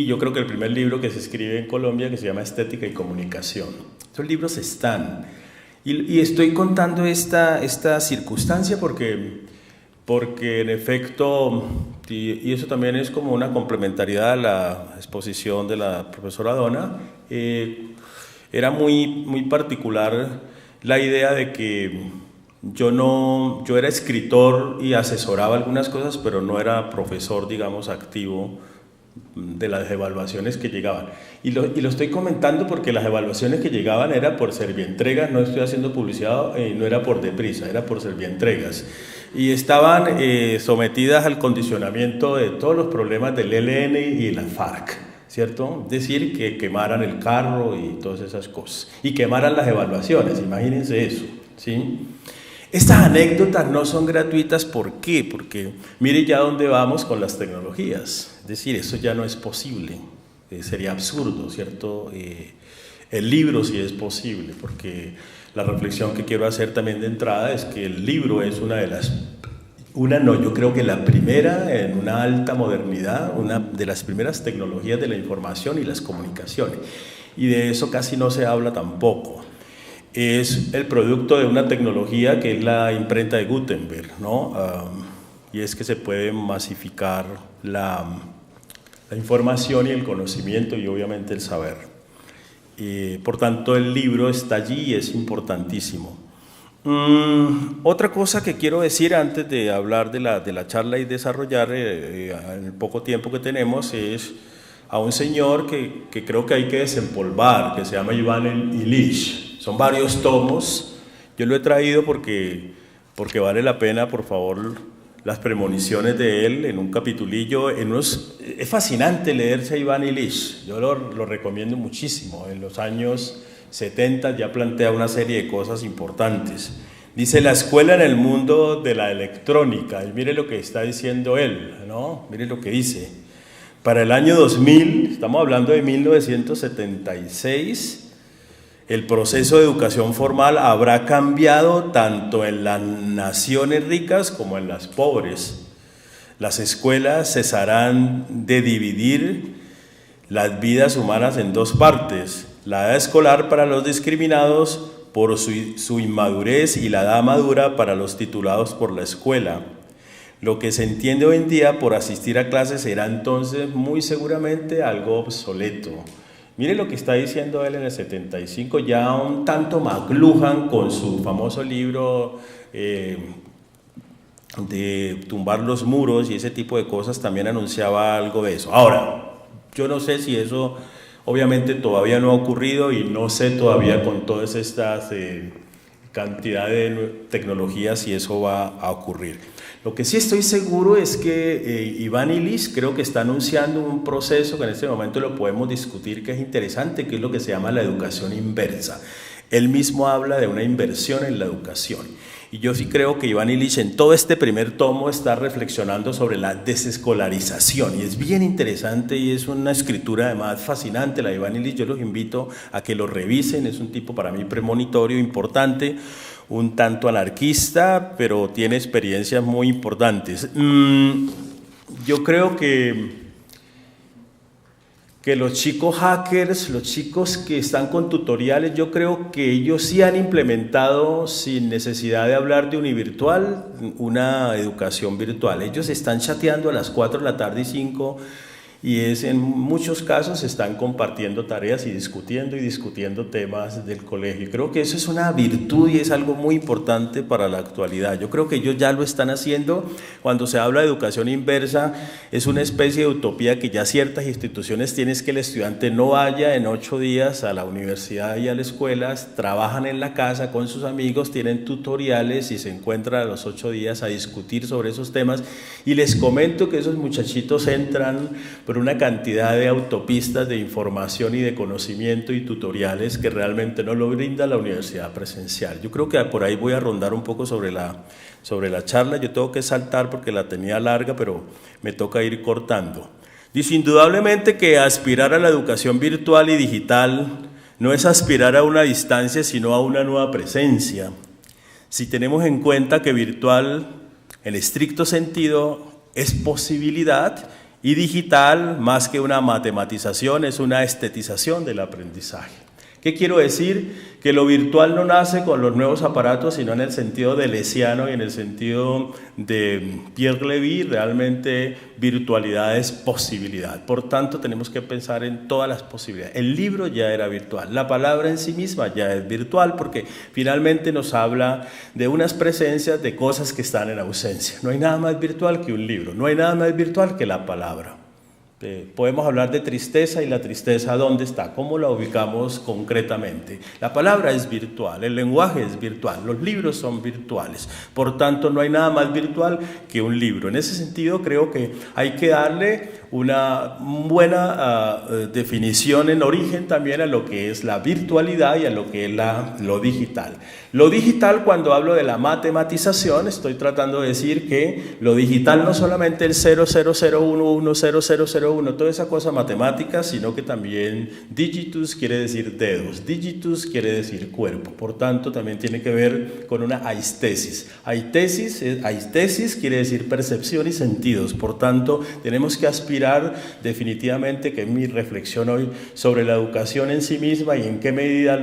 yo creo que el primer libro que se escribe en Colombia, que se llama Estética y Comunicación. Estos libros están. Y estoy contando esta circunstancia porque en efecto, y eso también es como una complementariedad a la exposición de la profesora Donna, era muy particular la idea de que yo era escritor y asesoraba algunas cosas, pero no era profesor, digamos, activo de las evaluaciones que llegaban. Y lo estoy comentando porque las evaluaciones que llegaban era por Servientrega, no estoy haciendo publicidad, no era por Deprisa, era por Servientregas. Y estaban sometidas al condicionamiento de todos los problemas del ELN y la FARC, ¿cierto? Es decir, que quemaran el carro y todas esas cosas. Y quemaran las evaluaciones, imagínense eso, ¿sí? Estas anécdotas no son gratuitas, ¿por qué? Porque mire ya dónde vamos con las tecnologías. Es decir, eso ya no es posible, sería absurdo, ¿cierto? El libro sí es posible, porque la reflexión que quiero hacer también de entrada es que el libro es yo creo que la primera en una alta modernidad, una de las primeras tecnologías de la información y las comunicaciones. Y de eso casi no se habla tampoco. Es el producto de una tecnología que es la imprenta de Gutenberg, ¿no? Y es que se puede masificar la información y el conocimiento y obviamente el saber. Por tanto, el libro está allí y es importantísimo. Otra cosa que quiero decir antes de hablar de la charla y desarrollar en el poco tiempo que tenemos es a un señor que creo que hay que desempolvar, que se llama Iván Illich. Son varios tomos, yo lo he traído porque vale la pena, por favor, las premoniciones de él en un capitulillo. Es fascinante leerse a Iván Illich, yo lo recomiendo muchísimo. En los años 70 ya plantea una serie de cosas importantes. Dice: la escuela en el mundo de la electrónica, y mire lo que está diciendo él, ¿no? Mire lo que dice. Para el año 2000, estamos hablando de 1976, el proceso de educación formal habrá cambiado tanto en las naciones ricas como en las pobres. Las escuelas cesarán de dividir las vidas humanas en dos partes: la edad escolar para los discriminados por su inmadurez y la edad madura para los titulados por la escuela. Lo que se entiende hoy en día por asistir a clases será entonces muy seguramente algo obsoleto. Mire lo que está diciendo él en el 75, ya un tanto McLuhan con su famoso libro de tumbar los muros y ese tipo de cosas también anunciaba algo de eso. Ahora, yo no sé si eso obviamente todavía no ha ocurrido y no sé todavía con todas estas cantidad de tecnologías si eso va a ocurrir. Lo que sí estoy seguro es que Iván Illich creo que está anunciando un proceso que en este momento lo podemos discutir, que es interesante, que es lo que se llama la educación inversa. Él mismo habla de una inversión en la educación. Y yo sí creo que Iván Illich en todo este primer tomo está reflexionando sobre la desescolarización. Y es bien interesante y es una escritura además fascinante la de Iván Illich. Yo los invito a que lo revisen. Es un tipo para mí premonitorio, importante, un tanto anarquista, pero tiene experiencias muy importantes. Yo creo que los chicos hackers, los chicos que están con tutoriales, yo creo que ellos sí han implementado, sin necesidad de hablar de univirtual, una educación virtual. Ellos están chateando a las 4 de la tarde y 5 y en muchos casos están compartiendo tareas y discutiendo temas del colegio. Creo que eso es una virtud y es algo muy importante para la actualidad. Yo creo que ellos ya lo están haciendo. Cuando se habla de educación inversa, es una especie de utopía que ya ciertas instituciones tienen, que el estudiante no vaya en 8 días a la universidad y a la escuela, trabajan en la casa con sus amigos, tienen tutoriales y se encuentran a los 8 días a discutir sobre esos temas. Y les comento que esos muchachitos entran por una cantidad de autopistas de información y de conocimiento y tutoriales que realmente no lo brinda la universidad presencial. Yo creo que por ahí voy a rondar un poco sobre la charla. Yo tengo que saltar porque la tenía larga, pero me toca ir cortando. Dice: indudablemente que aspirar a la educación virtual y digital no es aspirar a una distancia, sino a una nueva presencia. Si tenemos en cuenta que virtual, en estricto sentido, es posibilidad, y digital, más que una matematización, es una estetización del aprendizaje. ¿Qué quiero decir? Que lo virtual no nace con los nuevos aparatos, sino en el sentido de Lesiano y en el sentido de Pierre Levy. Realmente virtualidad es posibilidad. Por tanto, tenemos que pensar en todas las posibilidades. El libro ya era virtual, la palabra en sí misma ya es virtual, porque finalmente nos habla de unas presencias de cosas que están en ausencia. No hay nada más virtual que un libro, no hay nada más virtual que la palabra. Podemos hablar de tristeza, y la tristeza ¿dónde está? ¿Cómo la ubicamos concretamente? La palabra es virtual, el lenguaje es virtual, los libros son virtuales, por tanto no hay nada más virtual que un libro. En ese sentido creo que hay que darle una buena definición en origen también a lo que es la virtualidad y a lo que es lo digital. Lo digital, cuando hablo de la matematización, estoy tratando de decir que lo digital no solamente el 000110001, toda esa cosa matemática, sino que también digitus quiere decir dedos, digitus quiere decir cuerpo, por tanto también tiene que ver con una aistesis. Aistesis quiere decir percepción y sentidos, por tanto tenemos que aspirar definitivamente, que es mi reflexión hoy sobre la educación en sí misma y en qué medida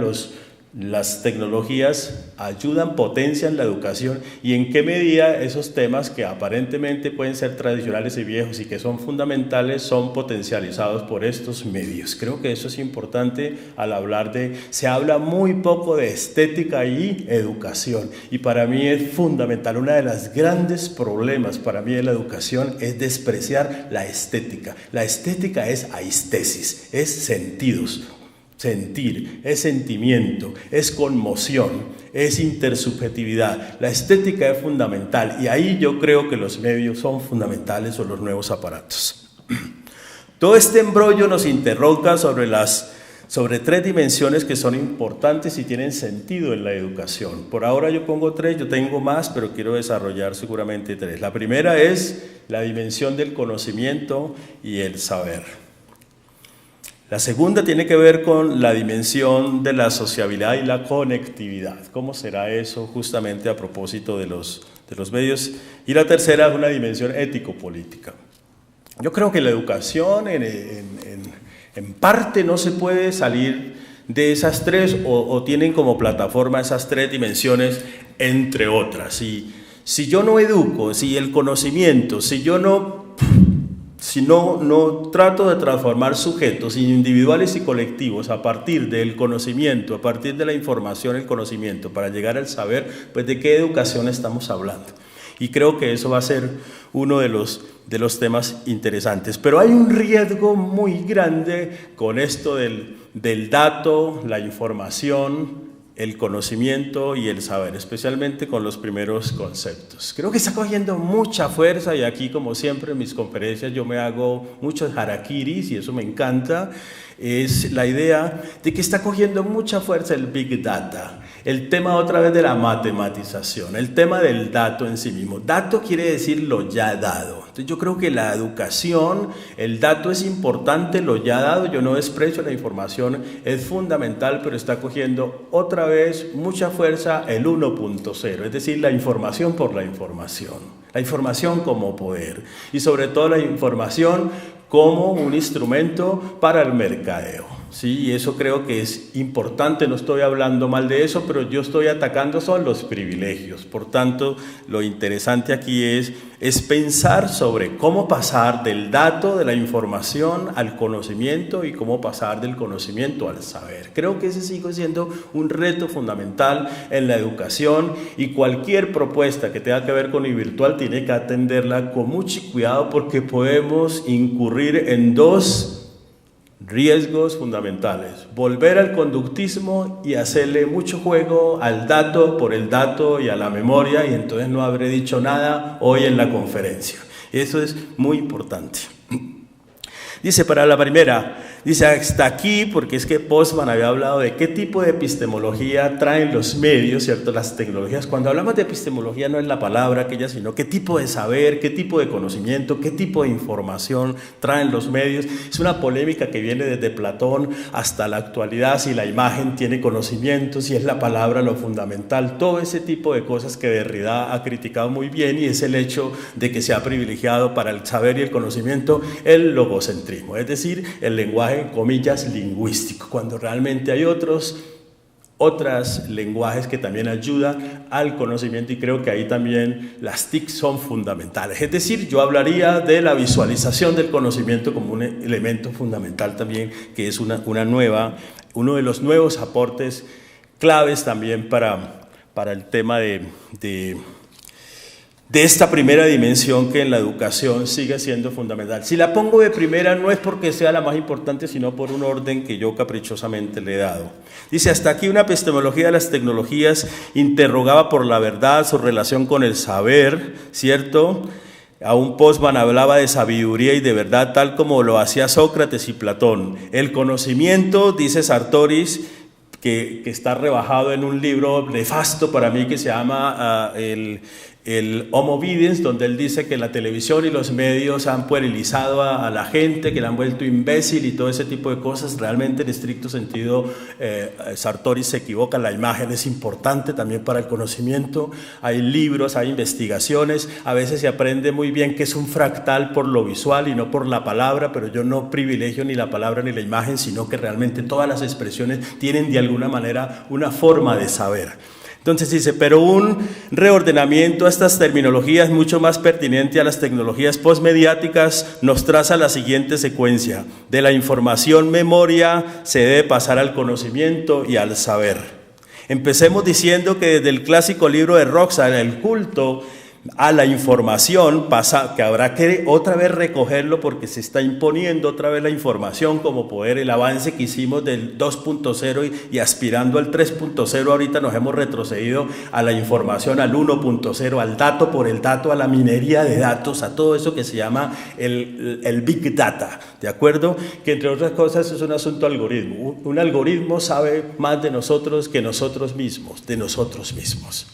las tecnologías ayudan, potencian la educación, y en qué medida esos temas que aparentemente pueden ser tradicionales y viejos y que son fundamentales son potencializados por estos medios. Creo que eso es importante al hablar se habla muy poco de estética y educación, y para mí es fundamental. Uno de los grandes problemas para mí de la educación es despreciar la estética. La estética es aistesis, es sentidos. Sentir, es sentimiento, es conmoción, es intersubjetividad. La estética es fundamental, y ahí yo creo que los medios son fundamentales, o los nuevos aparatos. Todo este embrollo nos interroga sobre tres dimensiones que son importantes y tienen sentido en la educación. Por ahora yo pongo tres, yo tengo más, pero quiero desarrollar seguramente tres. La primera es la dimensión del conocimiento y el saber. La segunda tiene que ver con la dimensión de la sociabilidad y la conectividad. ¿Cómo será eso justamente a propósito de los medios? Y la tercera es una dimensión ético-política. Yo creo que la educación en parte no se puede salir de esas tres, o tienen como plataforma esas tres dimensiones, entre otras. Y si yo no educo, si el conocimiento, si no trato de transformar sujetos individuales y colectivos a partir del conocimiento, a partir de la información, el conocimiento, para llegar al saber, pues ¿de qué educación estamos hablando? Y creo que eso va a ser uno de los temas interesantes. Pero hay un riesgo muy grande con esto del dato, la información, el conocimiento y el saber, especialmente con los primeros conceptos. Creo que está cogiendo mucha fuerza, y aquí, como siempre en mis conferencias, yo me hago muchos harakiris, y eso me encanta. Es la idea de que está cogiendo mucha fuerza el Big Data, el tema otra vez de la matematización, el tema del dato en sí mismo. Dato quiere decir lo ya dado. Entonces yo creo que la educación, el dato es importante, lo ya dado, yo no desprecio la información, es fundamental, pero está cogiendo otra vez mucha fuerza el 1.0, es decir, la información por la información como poder, y sobre todo la información como un instrumento para el mercadeo. Sí, y eso creo que es importante, no estoy hablando mal de eso, pero yo estoy atacando son los privilegios. Por tanto, lo interesante aquí es pensar sobre cómo pasar del dato, de la información, al conocimiento, y cómo pasar del conocimiento al saber. Creo que ese sigue siendo un reto fundamental en la educación, y cualquier propuesta que tenga que ver con lo virtual tiene que atenderla con mucho cuidado, porque podemos incurrir en dos riesgos fundamentales: volver al conductismo y hacerle mucho juego al dato por el dato y a la memoria, y entonces no habré dicho nada hoy en la conferencia. Eso es muy importante. Dice, para la primera, dice hasta aquí, porque es que Postman había hablado de qué tipo de epistemología traen los medios, ¿cierto? Las tecnologías. Cuando hablamos de epistemología no es la palabra aquella, sino qué tipo de saber, qué tipo de conocimiento, qué tipo de información traen los medios. Es una polémica que viene desde Platón hasta la actualidad, si la imagen tiene conocimiento, si es la palabra lo fundamental, todo ese tipo de cosas que Derrida ha criticado muy bien, y es el hecho de que se ha privilegiado para el saber y el conocimiento el logocentrismo. Es decir, el lenguaje, comillas, lingüístico, cuando realmente hay otros lenguajes que también ayudan al conocimiento, y creo que ahí también las TIC son fundamentales. Es decir, yo hablaría de la visualización del conocimiento como un elemento fundamental también, que es uno de los nuevos aportes claves también para el tema de de esta primera dimensión que en la educación sigue siendo fundamental. Si la pongo de primera no es porque sea la más importante, sino por un orden que yo caprichosamente le he dado. Dice, hasta aquí una epistemología de las tecnologías interrogaba por la verdad, su relación con el saber, ¿cierto? Aún Postman hablaba de sabiduría y de verdad tal como lo hacía Sócrates y Platón. El conocimiento, dice Sartoris, que está rebajado en un libro nefasto para mí que se llama el Homo Videns, donde él dice que la televisión y los medios han puerilizado a la gente, que la han vuelto imbécil y todo ese tipo de cosas. Realmente en estricto sentido Sartori se equivoca, la imagen es importante también para el conocimiento. Hay libros, hay investigaciones, a veces se aprende muy bien que es un fractal por lo visual y no por la palabra, pero yo no privilegio ni la palabra ni la imagen, sino que realmente todas las expresiones tienen de alguna manera una forma de saber. Entonces dice, pero un reordenamiento a estas terminologías mucho más pertinente a las tecnologías postmediáticas nos traza la siguiente secuencia. De la información memoria se debe pasar al conocimiento y al saber. Empecemos diciendo que desde el clásico libro de Roxanne, El culto a la información, pasa que habrá que otra vez recogerlo porque se está imponiendo otra vez la información como poder. El avance que hicimos del 2.0 y aspirando al 3.0, ahorita nos hemos retrocedido a la información, al 1.0, al dato por el dato, a la minería de datos, a todo eso que se llama el Big Data, ¿de acuerdo? Que entre otras cosas es un asunto algoritmo. Un algoritmo sabe más de nosotros que nosotros mismos, de nosotros mismos.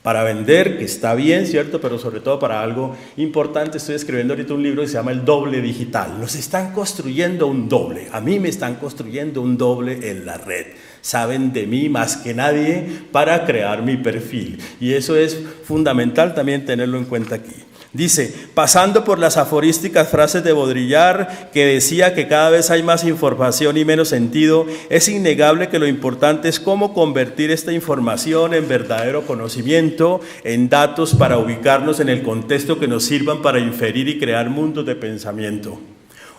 Para vender, que está bien, ¿cierto? Pero sobre todo para algo importante. Estoy escribiendo ahorita un libro que se llama El Doble Digital. Nos están construyendo un doble. A mí me están construyendo un doble en la red. Saben de mí más que nadie para crear mi perfil. Y eso es fundamental también tenerlo en cuenta aquí. Dice, pasando por las aforísticas frases de Baudrillard, que decía que cada vez hay más información y menos sentido, es innegable que lo importante es cómo convertir esta información en verdadero conocimiento, en datos para ubicarnos en el contexto que nos sirvan para inferir y crear mundos de pensamiento.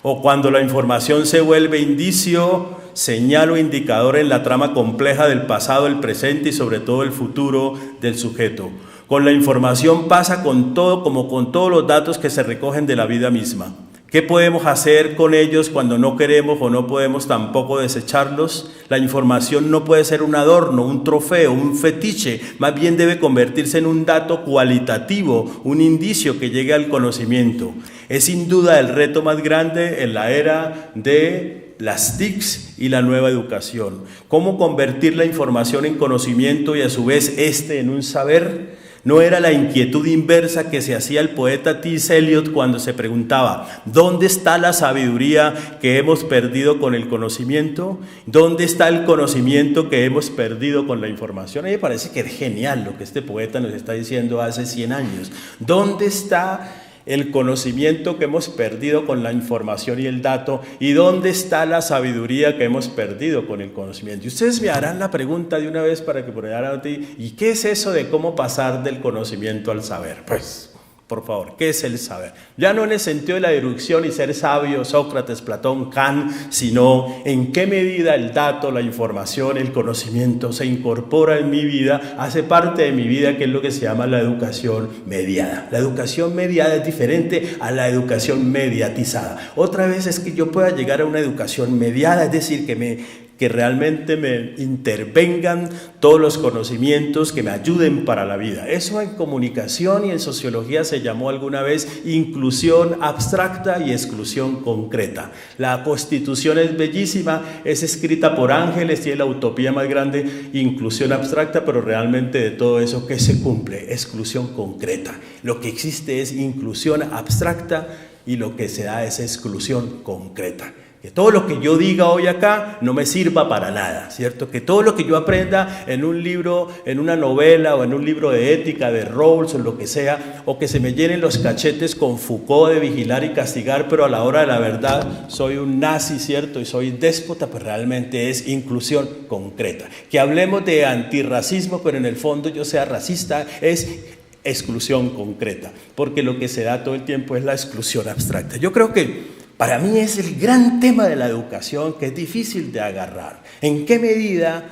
O cuando la información se vuelve indicio, señal o indicador en la trama compleja del pasado, el presente y sobre todo el futuro del sujeto. Con la información pasa con todo, como con todos los datos que se recogen de la vida misma. ¿Qué podemos hacer con ellos cuando no queremos o no podemos tampoco desecharlos? La información no puede ser un adorno, un trofeo, un fetiche, más bien debe convertirse en un dato cualitativo, un indicio que llegue al conocimiento. Es sin duda el reto más grande en la era de las TICs y la nueva educación. ¿Cómo convertir la información en conocimiento y a su vez en un saber? ¿No era la inquietud inversa que se hacía el poeta T.S. Eliot cuando se preguntaba ¿dónde está la sabiduría que hemos perdido con el conocimiento? ¿Dónde está el conocimiento que hemos perdido con la información? A mí me parece que es genial lo que este poeta nos está diciendo hace 100 años. ¿Dónde está el conocimiento que hemos perdido con la información y el dato? ¿Y dónde está la sabiduría que hemos perdido con el conocimiento? Y ustedes me harán la pregunta de una vez para que por allá, ¿y qué es eso de cómo pasar del conocimiento al saber? Pues, por favor, ¿qué es el saber? Ya no en el sentido de la deducción y ser sabio, Sócrates, Platón, Kant, sino en qué medida el dato, la información, el conocimiento se incorpora en mi vida, hace parte de mi vida, que es lo que se llama la educación mediada. La educación mediada es diferente a la educación mediatizada. Otra vez es que yo pueda llegar a una educación mediada, es decir, que realmente me intervengan todos los conocimientos que me ayuden para la vida. Eso en comunicación y en sociología se llamó alguna vez inclusión abstracta y exclusión concreta. La Constitución es bellísima, es escrita por ángeles, tiene la utopía más grande, inclusión abstracta, pero realmente de todo eso, ¿qué se cumple? Exclusión concreta. Lo que existe es inclusión abstracta y lo que se da es exclusión concreta. Que todo lo que yo diga hoy acá no me sirva para nada, ¿cierto? Que todo lo que yo aprenda en un libro, en una novela o en un libro de ética, de Rawls o lo que sea, o que se me llenen los cachetes con Foucault de vigilar y castigar, pero a la hora de la verdad soy un nazi, ¿cierto? Y soy déspota, pues realmente es inclusión concreta. Que hablemos de antirracismo, pero en el fondo yo sea racista, es exclusión concreta, porque lo que se da todo el tiempo es la exclusión abstracta. Yo creo que para mí es el gran tema de la educación que es difícil de agarrar. ¿En qué medida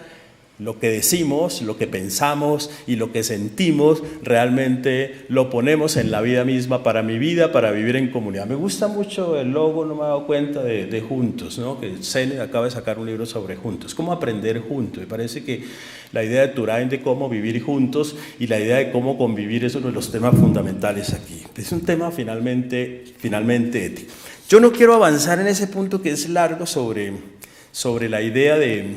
Lo que decimos, lo que pensamos y lo que sentimos realmente lo ponemos en la vida misma, para mi vida, para vivir en comunidad. Me gusta mucho el logo, no me he dado cuenta, de Juntos, ¿no? Que Sene acaba de sacar un libro sobre Juntos, cómo aprender juntos. Me parece que la idea de Turain de cómo vivir juntos y la idea de cómo convivir es uno de los temas fundamentales aquí. Es un tema finalmente ético. Yo no quiero avanzar en ese punto que es largo sobre la idea de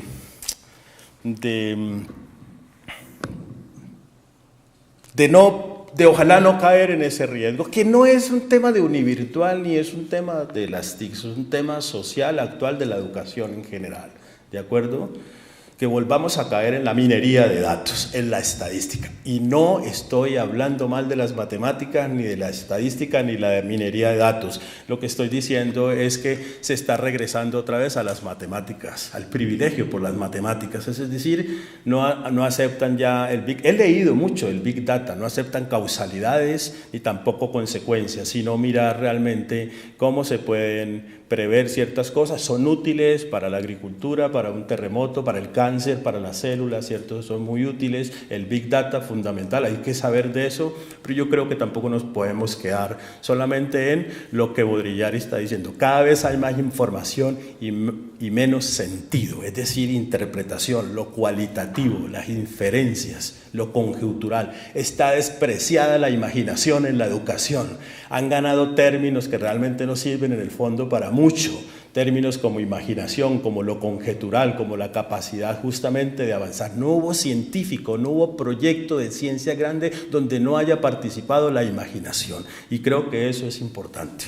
ojalá no caer en ese riesgo, que no es un tema de univirtual ni es un tema de las TIC, es un tema social actual de la educación en general, ¿de acuerdo? Que volvamos a caer en la minería de datos, en la estadística. Y no estoy hablando mal de las matemáticas, ni de la estadística, ni la de minería de datos. Lo que estoy diciendo es que se está regresando otra vez a las matemáticas, al privilegio por las matemáticas. Es decir, no aceptan ya el Big... He leído mucho el Big Data, no aceptan causalidades ni tampoco consecuencias, sino mirar realmente cómo se pueden prever ciertas cosas. Son útiles para la agricultura, para un terremoto, para el cáncer, para las células, ¿cierto? Son muy útiles. El Big Data, fundamental, hay que saber de eso, pero yo creo que tampoco nos podemos quedar solamente en lo que Baudrillard está diciendo. Cada vez hay más información y menos sentido, es decir, interpretación, lo cualitativo, las inferencias, lo conjetural. Está despreciada la imaginación en la educación. Han ganado términos que realmente no sirven en el fondo para mucho. Términos como imaginación, como lo conjetural, como la capacidad justamente de avanzar. No hubo científico, no hubo proyecto de ciencia grande donde no haya participado la imaginación. Y creo que eso es importante.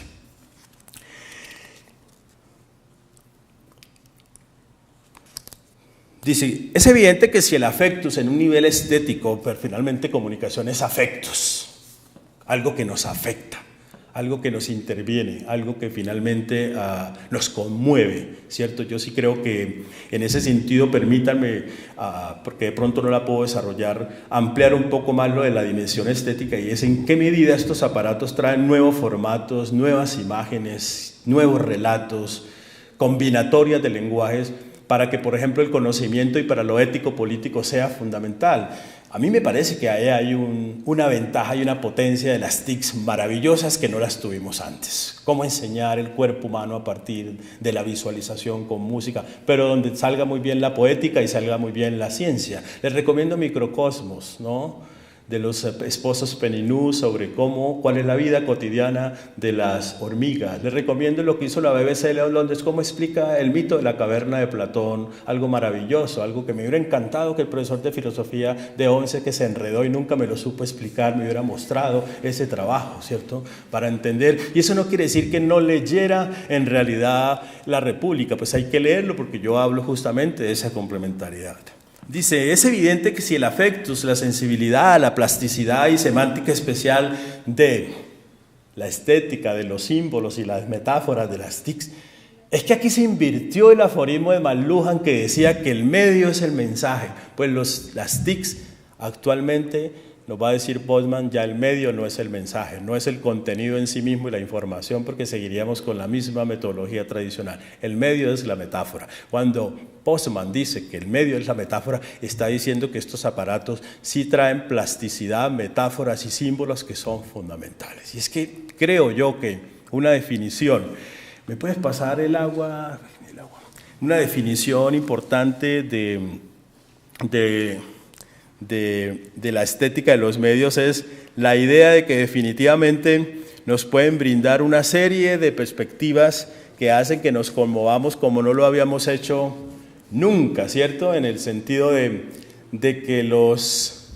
Dice, es evidente que si el afectus en un nivel estético, pero finalmente comunicación es afectos, algo que nos afecta, algo que nos interviene, algo que finalmente nos conmueve, ¿cierto? Yo sí creo que en ese sentido, permítanme, porque de pronto no la puedo desarrollar, ampliar un poco más lo de la dimensión estética, y es en qué medida estos aparatos traen nuevos formatos, nuevas imágenes, nuevos relatos, combinatorias de lenguajes, para que, por ejemplo, el conocimiento y para lo ético-político sea fundamental. A mí me parece que ahí hay una ventaja y una potencia de las TICs maravillosas que no las tuvimos antes. Cómo enseñar el cuerpo humano a partir de la visualización con música, pero donde salga muy bien la poética y salga muy bien la ciencia. Les recomiendo Microcosmos, ¿no?, de los esposos Peninú, sobre cuál es la vida cotidiana de las hormigas. Les recomiendo lo que hizo la BBC de Londres, cómo explica el mito de la caverna de Platón, algo maravilloso, algo que me hubiera encantado que el profesor de filosofía de 11 que se enredó y nunca me lo supo explicar, me hubiera mostrado ese trabajo, ¿cierto?, para entender. Y eso no quiere decir que no leyera en realidad La República, pues hay que leerlo porque yo hablo justamente de esa complementariedad. Dice, es evidente que si el afectus, la sensibilidad, la plasticidad y semántica especial de la estética, de los símbolos y las metáforas de las TICs, es que aquí se invirtió el aforismo de McLuhan que decía que el medio es el mensaje. Pues las TICs actualmente, nos va a decir Postman, ya el medio no es el mensaje, no es el contenido en sí mismo y la información, porque seguiríamos con la misma metodología tradicional. El medio es la metáfora. Cuando Postman dice que el medio es la metáfora, está diciendo que estos aparatos sí traen plasticidad, metáforas y símbolos que son fundamentales. Y es que creo yo que una definición, ¿me puedes pasar el agua? Una definición importante de la estética de los medios es la idea de que definitivamente nos pueden brindar una serie de perspectivas que hacen que nos conmovamos como no lo habíamos hecho nunca, ¿cierto? En el sentido de que los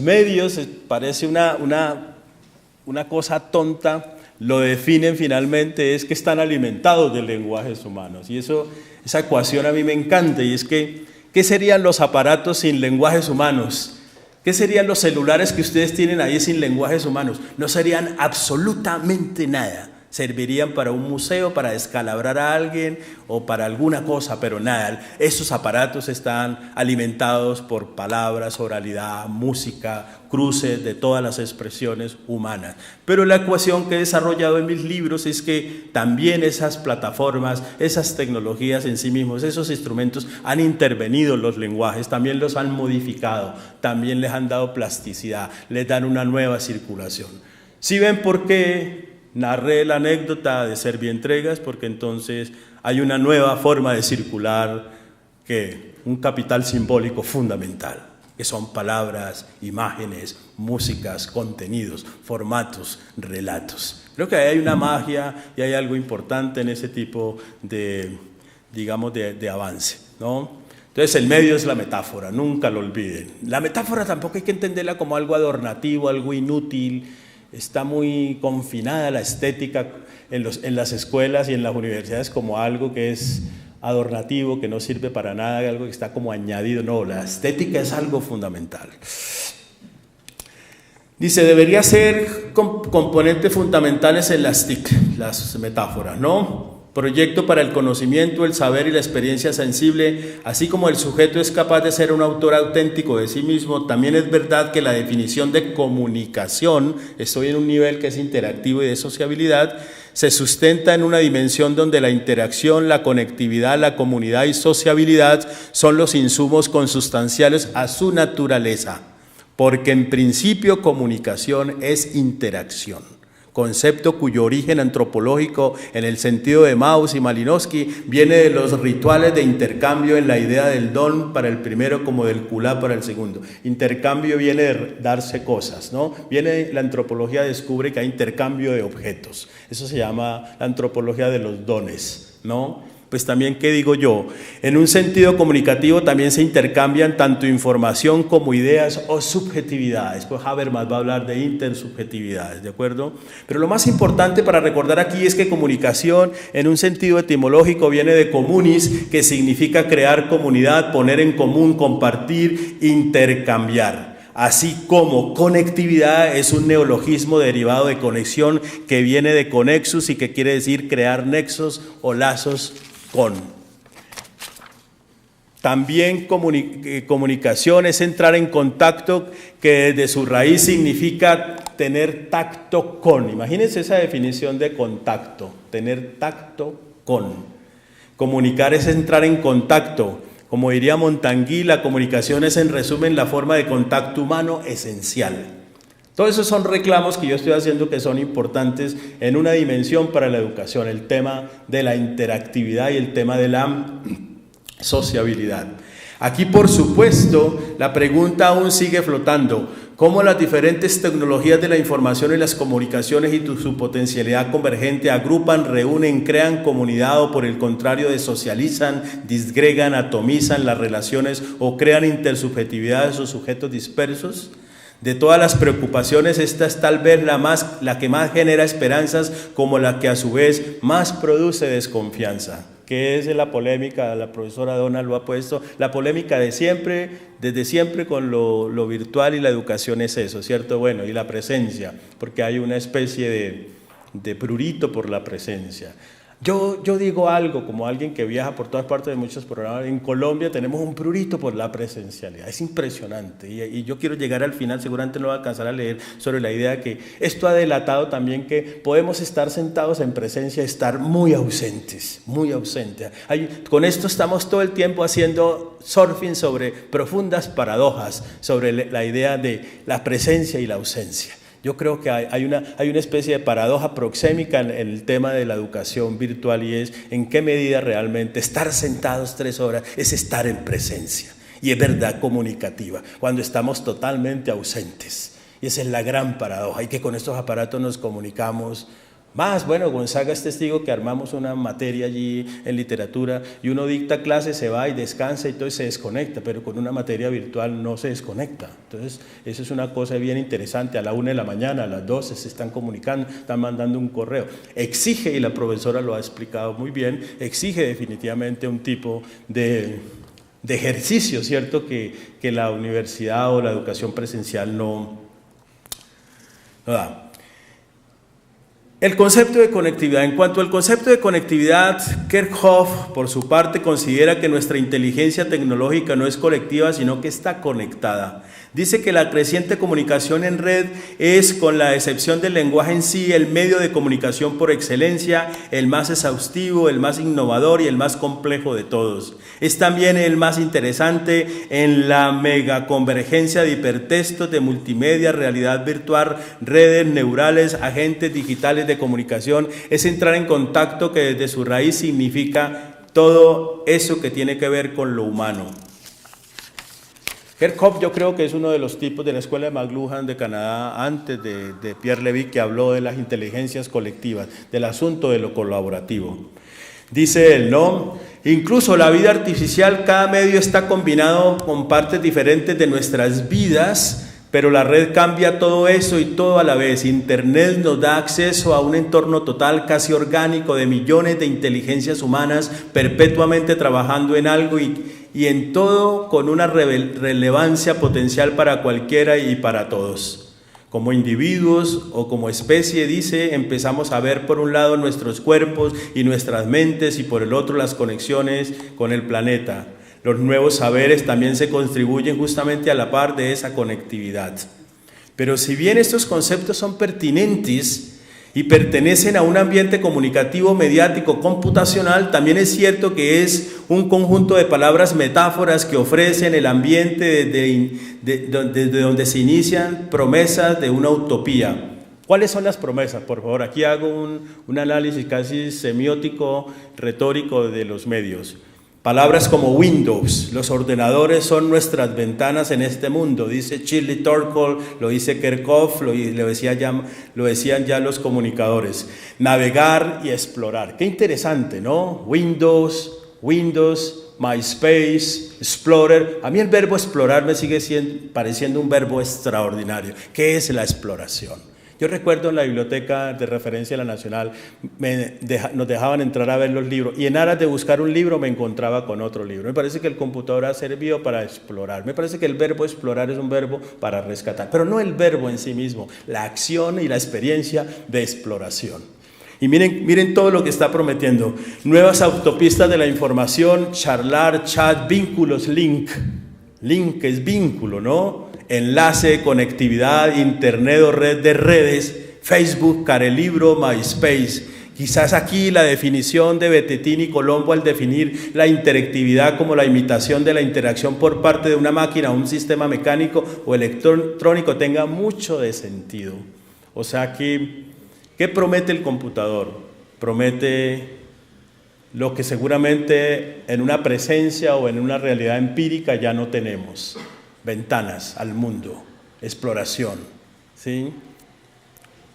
medios, parece una cosa tonta, lo definen finalmente, es que están alimentados de lenguajes humanos. Y esa ecuación a mí me encanta, y es que, ¿qué serían los aparatos sin lenguajes humanos? ¿Qué serían los celulares que ustedes tienen ahí sin lenguajes humanos? No serían absolutamente nada, Servirían para un museo, para descalabrar a alguien o para alguna cosa, pero nada. Esos aparatos están alimentados por palabras, oralidad, música, cruces de todas las expresiones humanas. Pero la ecuación que he desarrollado en mis libros es que también esas plataformas, esas tecnologías en sí mismos, esos instrumentos han intervenido en los lenguajes, también los han modificado, también les han dado plasticidad, les dan una nueva circulación. ¿Sí ven por qué narré la anécdota de Servientregas? Porque entonces hay una nueva forma de circular, que un capital simbólico fundamental, que son palabras, imágenes, músicas, contenidos, formatos, relatos. Creo que hay una magia y hay algo importante en ese tipo de, digamos, de avance, ¿no? Entonces el medio es la metáfora, nunca lo olviden. La metáfora tampoco hay que entenderla como algo adornativo, algo inútil. Está muy confinada la estética en las escuelas y en las universidades como algo que es adornativo, que no sirve para nada, algo que está como añadido. No, la estética es algo fundamental. Dice, debería ser componentes fundamentales en las TIC, las metáforas, ¿no? Proyecto para el conocimiento, el saber y la experiencia sensible, así como el sujeto es capaz de ser un autor auténtico de sí mismo. También es verdad que la definición de comunicación, estoy en un nivel que es interactivo y de sociabilidad, se sustenta en una dimensión donde la interacción, la conectividad, la comunidad y sociabilidad son los insumos consustanciales a su naturaleza, porque en principio comunicación es interacción. Concepto cuyo origen antropológico en el sentido de Mauss y Malinowski viene de los rituales de intercambio en la idea del don para el primero como del culá para el segundo. Intercambio viene de darse cosas, ¿no? La antropología descubre que hay intercambio de objetos. Eso se llama la antropología de los dones, ¿no? Pues también, ¿qué digo yo? En un sentido comunicativo también se intercambian tanto información como ideas o subjetividades. Pues Habermas va a hablar de intersubjetividades, ¿de acuerdo? Pero lo más importante para recordar aquí es que comunicación, en un sentido etimológico, viene de comunis, que significa crear comunidad, poner en común, compartir, intercambiar. Así como conectividad es un neologismo derivado de conexión, que viene de conexus y que quiere decir crear nexos o lazos con. También comunicación es entrar en contacto, que desde su raíz significa tener tacto con. Imagínense esa definición de contacto, tener tacto con. Comunicar es entrar en contacto. Como diría Montangui, la comunicación es en resumen la forma de contacto humano esencial. Todos esos son reclamos que yo estoy haciendo que son importantes en una dimensión para la educación, el tema de la interactividad y el tema de la sociabilidad. Aquí, por supuesto, la pregunta aún sigue flotando. ¿Cómo las diferentes tecnologías de la información y las comunicaciones y su potencialidad convergente agrupan, reúnen, crean comunidad o por el contrario desocializan, disgregan, atomizan las relaciones o crean intersubjetividades o sujetos dispersos? De todas las preocupaciones, esta es tal vez la que más genera esperanzas, como la que a su vez más produce desconfianza. ¿Qué es la polémica? La profesora Donald lo ha puesto. La polémica de siempre, desde siempre con lo virtual y la educación es eso, ¿cierto? Bueno, y la presencia, porque hay una especie de prurito por la presencia. Yo digo algo como alguien que viaja por todas partes de muchos programas. En Colombia tenemos un prurito por la presencialidad, es impresionante y yo quiero llegar al final, seguramente no voy a alcanzar a leer sobre la idea de que esto ha delatado también que podemos estar sentados en presencia, estar muy ausentes, muy ausentes. Con esto estamos todo el tiempo haciendo surfing sobre profundas paradojas, sobre la idea de la presencia y la ausencia. Yo creo que hay una especie de paradoja proxémica en el tema de la educación virtual y es en qué medida realmente estar sentados 3 horas es estar en presencia y es verdad comunicativa cuando estamos totalmente ausentes. Y esa es la gran paradoja y que con estos aparatos nos comunicamos más. Bueno, Gonzaga es testigo que armamos una materia allí en literatura y uno dicta clase, se va y descansa y todo se desconecta, pero con una materia virtual no se desconecta. Entonces, eso es una cosa bien interesante. A la 1 de la mañana, a las 12 se están comunicando, están mandando un correo. Exige, y la profesora lo ha explicado muy bien, exige definitivamente un tipo de ejercicio, ¿cierto? Que la universidad o la educación presencial no da. El concepto de conectividad. En cuanto al concepto de conectividad, Kerckhoff, por su parte, considera que nuestra inteligencia tecnológica no es colectiva, sino que está conectada. Dice que la creciente comunicación en red es, con la excepción del lenguaje en sí, el medio de comunicación por excelencia, el más exhaustivo, el más innovador y el más complejo de todos. Es también el más interesante en la megaconvergencia de hipertextos, de multimedia, realidad virtual, redes neurales, agentes digitales de comunicación. Es entrar en contacto que desde su raíz significa todo eso que tiene que ver con lo humano. Kerckhoff, yo creo que es uno de los tipos de la escuela de McLuhan de Canadá, antes de Pierre Levy, que habló de las inteligencias colectivas, del asunto de lo colaborativo. Dice él, ¿no? Incluso la vida artificial, cada medio está combinado con partes diferentes de nuestras vidas, pero la red cambia todo eso y todo a la vez. Internet nos da acceso a un entorno total, casi orgánico, de millones de inteligencias humanas perpetuamente trabajando en algo y en todo con una relevancia potencial para cualquiera y para todos. Como individuos o como especie, dice, empezamos a ver por un lado nuestros cuerpos y nuestras mentes y por el otro las conexiones con el planeta. Los nuevos saberes también se contribuyen justamente a la par de esa conectividad. Pero si bien estos conceptos son pertinentes y pertenecen a un ambiente comunicativo, mediático, computacional, también es cierto que es un conjunto de palabras, metáforas que ofrecen el ambiente desde donde se inician promesas de una utopía. ¿Cuáles son las promesas? Por favor, aquí hago un análisis casi semiótico, retórico de los medios. Palabras como Windows, los ordenadores son nuestras ventanas en este mundo, dice Shirley Turkle, lo dice Kerckhoff, lo decían ya los comunicadores. Navegar y explorar. Qué interesante, ¿no? Windows, MySpace, Explorer. A mí el verbo explorar me sigue pareciendo un verbo extraordinario. ¿Qué es la exploración? Yo recuerdo en la biblioteca de referencia de la Nacional, nos dejaban entrar a ver los libros y en aras de buscar un libro me encontraba con otro libro. Me parece que el computador ha servido para explorar. Me parece que el verbo explorar es un verbo para rescatar, pero no el verbo en sí mismo, la acción y la experiencia de exploración. Y miren todo lo que está prometiendo. Nuevas autopistas de la información, charlar, chat, vínculos, link. Link es vínculo, ¿no? Enlace, conectividad, internet o red de redes, Facebook, Carelibro, MySpace. Quizás aquí la definición de Betettín y Colombo al definir la interactividad como la imitación de la interacción por parte de una máquina o un sistema mecánico o electrónico tenga mucho de sentido. O sea, ¿qué promete el computador? Promete lo que seguramente en una presencia o en una realidad empírica ya no tenemos. Ventanas al mundo, exploración, ¿sí?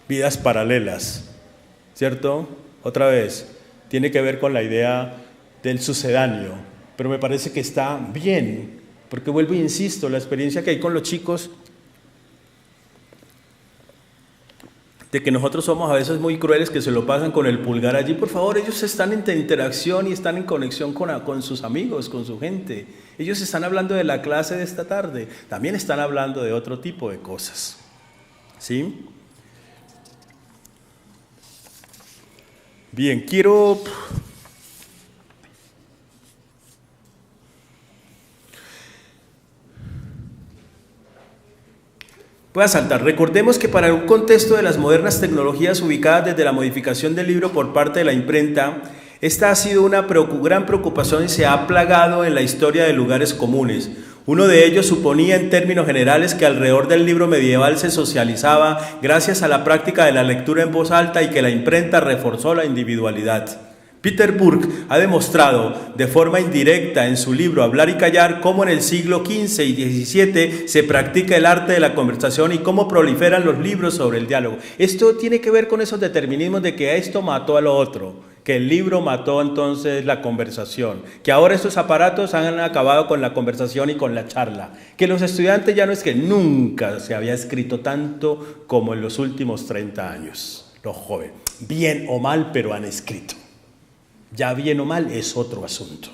Vidas paralelas, ¿cierto? Otra vez, tiene que ver con la idea del sucedáneo, pero me parece que está bien, porque vuelvo e insisto, la experiencia que hay con los chicos, de que nosotros somos a veces muy crueles, que se lo pasan con el pulgar allí. Por favor, ellos están en interacción y están en conexión con sus amigos, con su gente. Ellos están hablando de la clase de esta tarde, también están hablando de otro tipo de cosas, ¿sí? Bien, quiero... Voy a saltar. Recordemos que para un contexto de las modernas tecnologías ubicadas desde la modificación del libro por parte de la imprenta, esta ha sido una gran preocupación y se ha plagado en la historia de lugares comunes. Uno de ellos suponía en términos generales que alrededor del libro medieval se socializaba gracias a la práctica de la lectura en voz alta y que la imprenta reforzó la individualidad. Peter Burke ha demostrado de forma indirecta en su libro Hablar y Callar cómo en el siglo XV y XVII se practica el arte de la conversación y cómo proliferan los libros sobre el diálogo. Esto tiene que ver con esos determinismos de que esto mató a lo otro, que el libro mató entonces la conversación, que ahora estos aparatos han acabado con la conversación y con la charla, que los estudiantes ya no es que nunca se había escrito tanto como en los últimos 30 años, los jóvenes, bien o mal, pero han escrito. Ya bien o mal es otro asunto.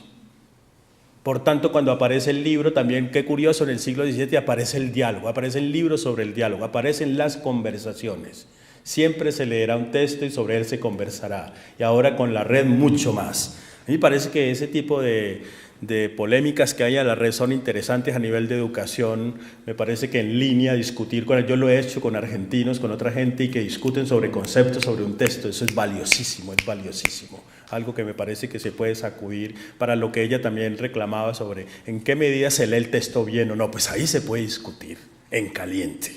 Por tanto, cuando aparece el libro, también qué curioso, en el siglo XVII aparece el diálogo, aparecen libros sobre el diálogo, aparecen las conversaciones, Siempre se leerá un texto y sobre él se conversará. Y ahora con la red mucho más. A mí me parece que ese tipo de polémicas que hay en la red son interesantes a nivel de educación. Me parece que en línea discutir con ellos, yo lo he hecho con argentinos, con otra gente, y que discuten sobre conceptos, sobre un texto, eso es valiosísimo, algo que me parece que se puede sacudir para lo que ella también reclamaba sobre en qué medida se lee el texto bien o no. Pues ahí se puede discutir en caliente,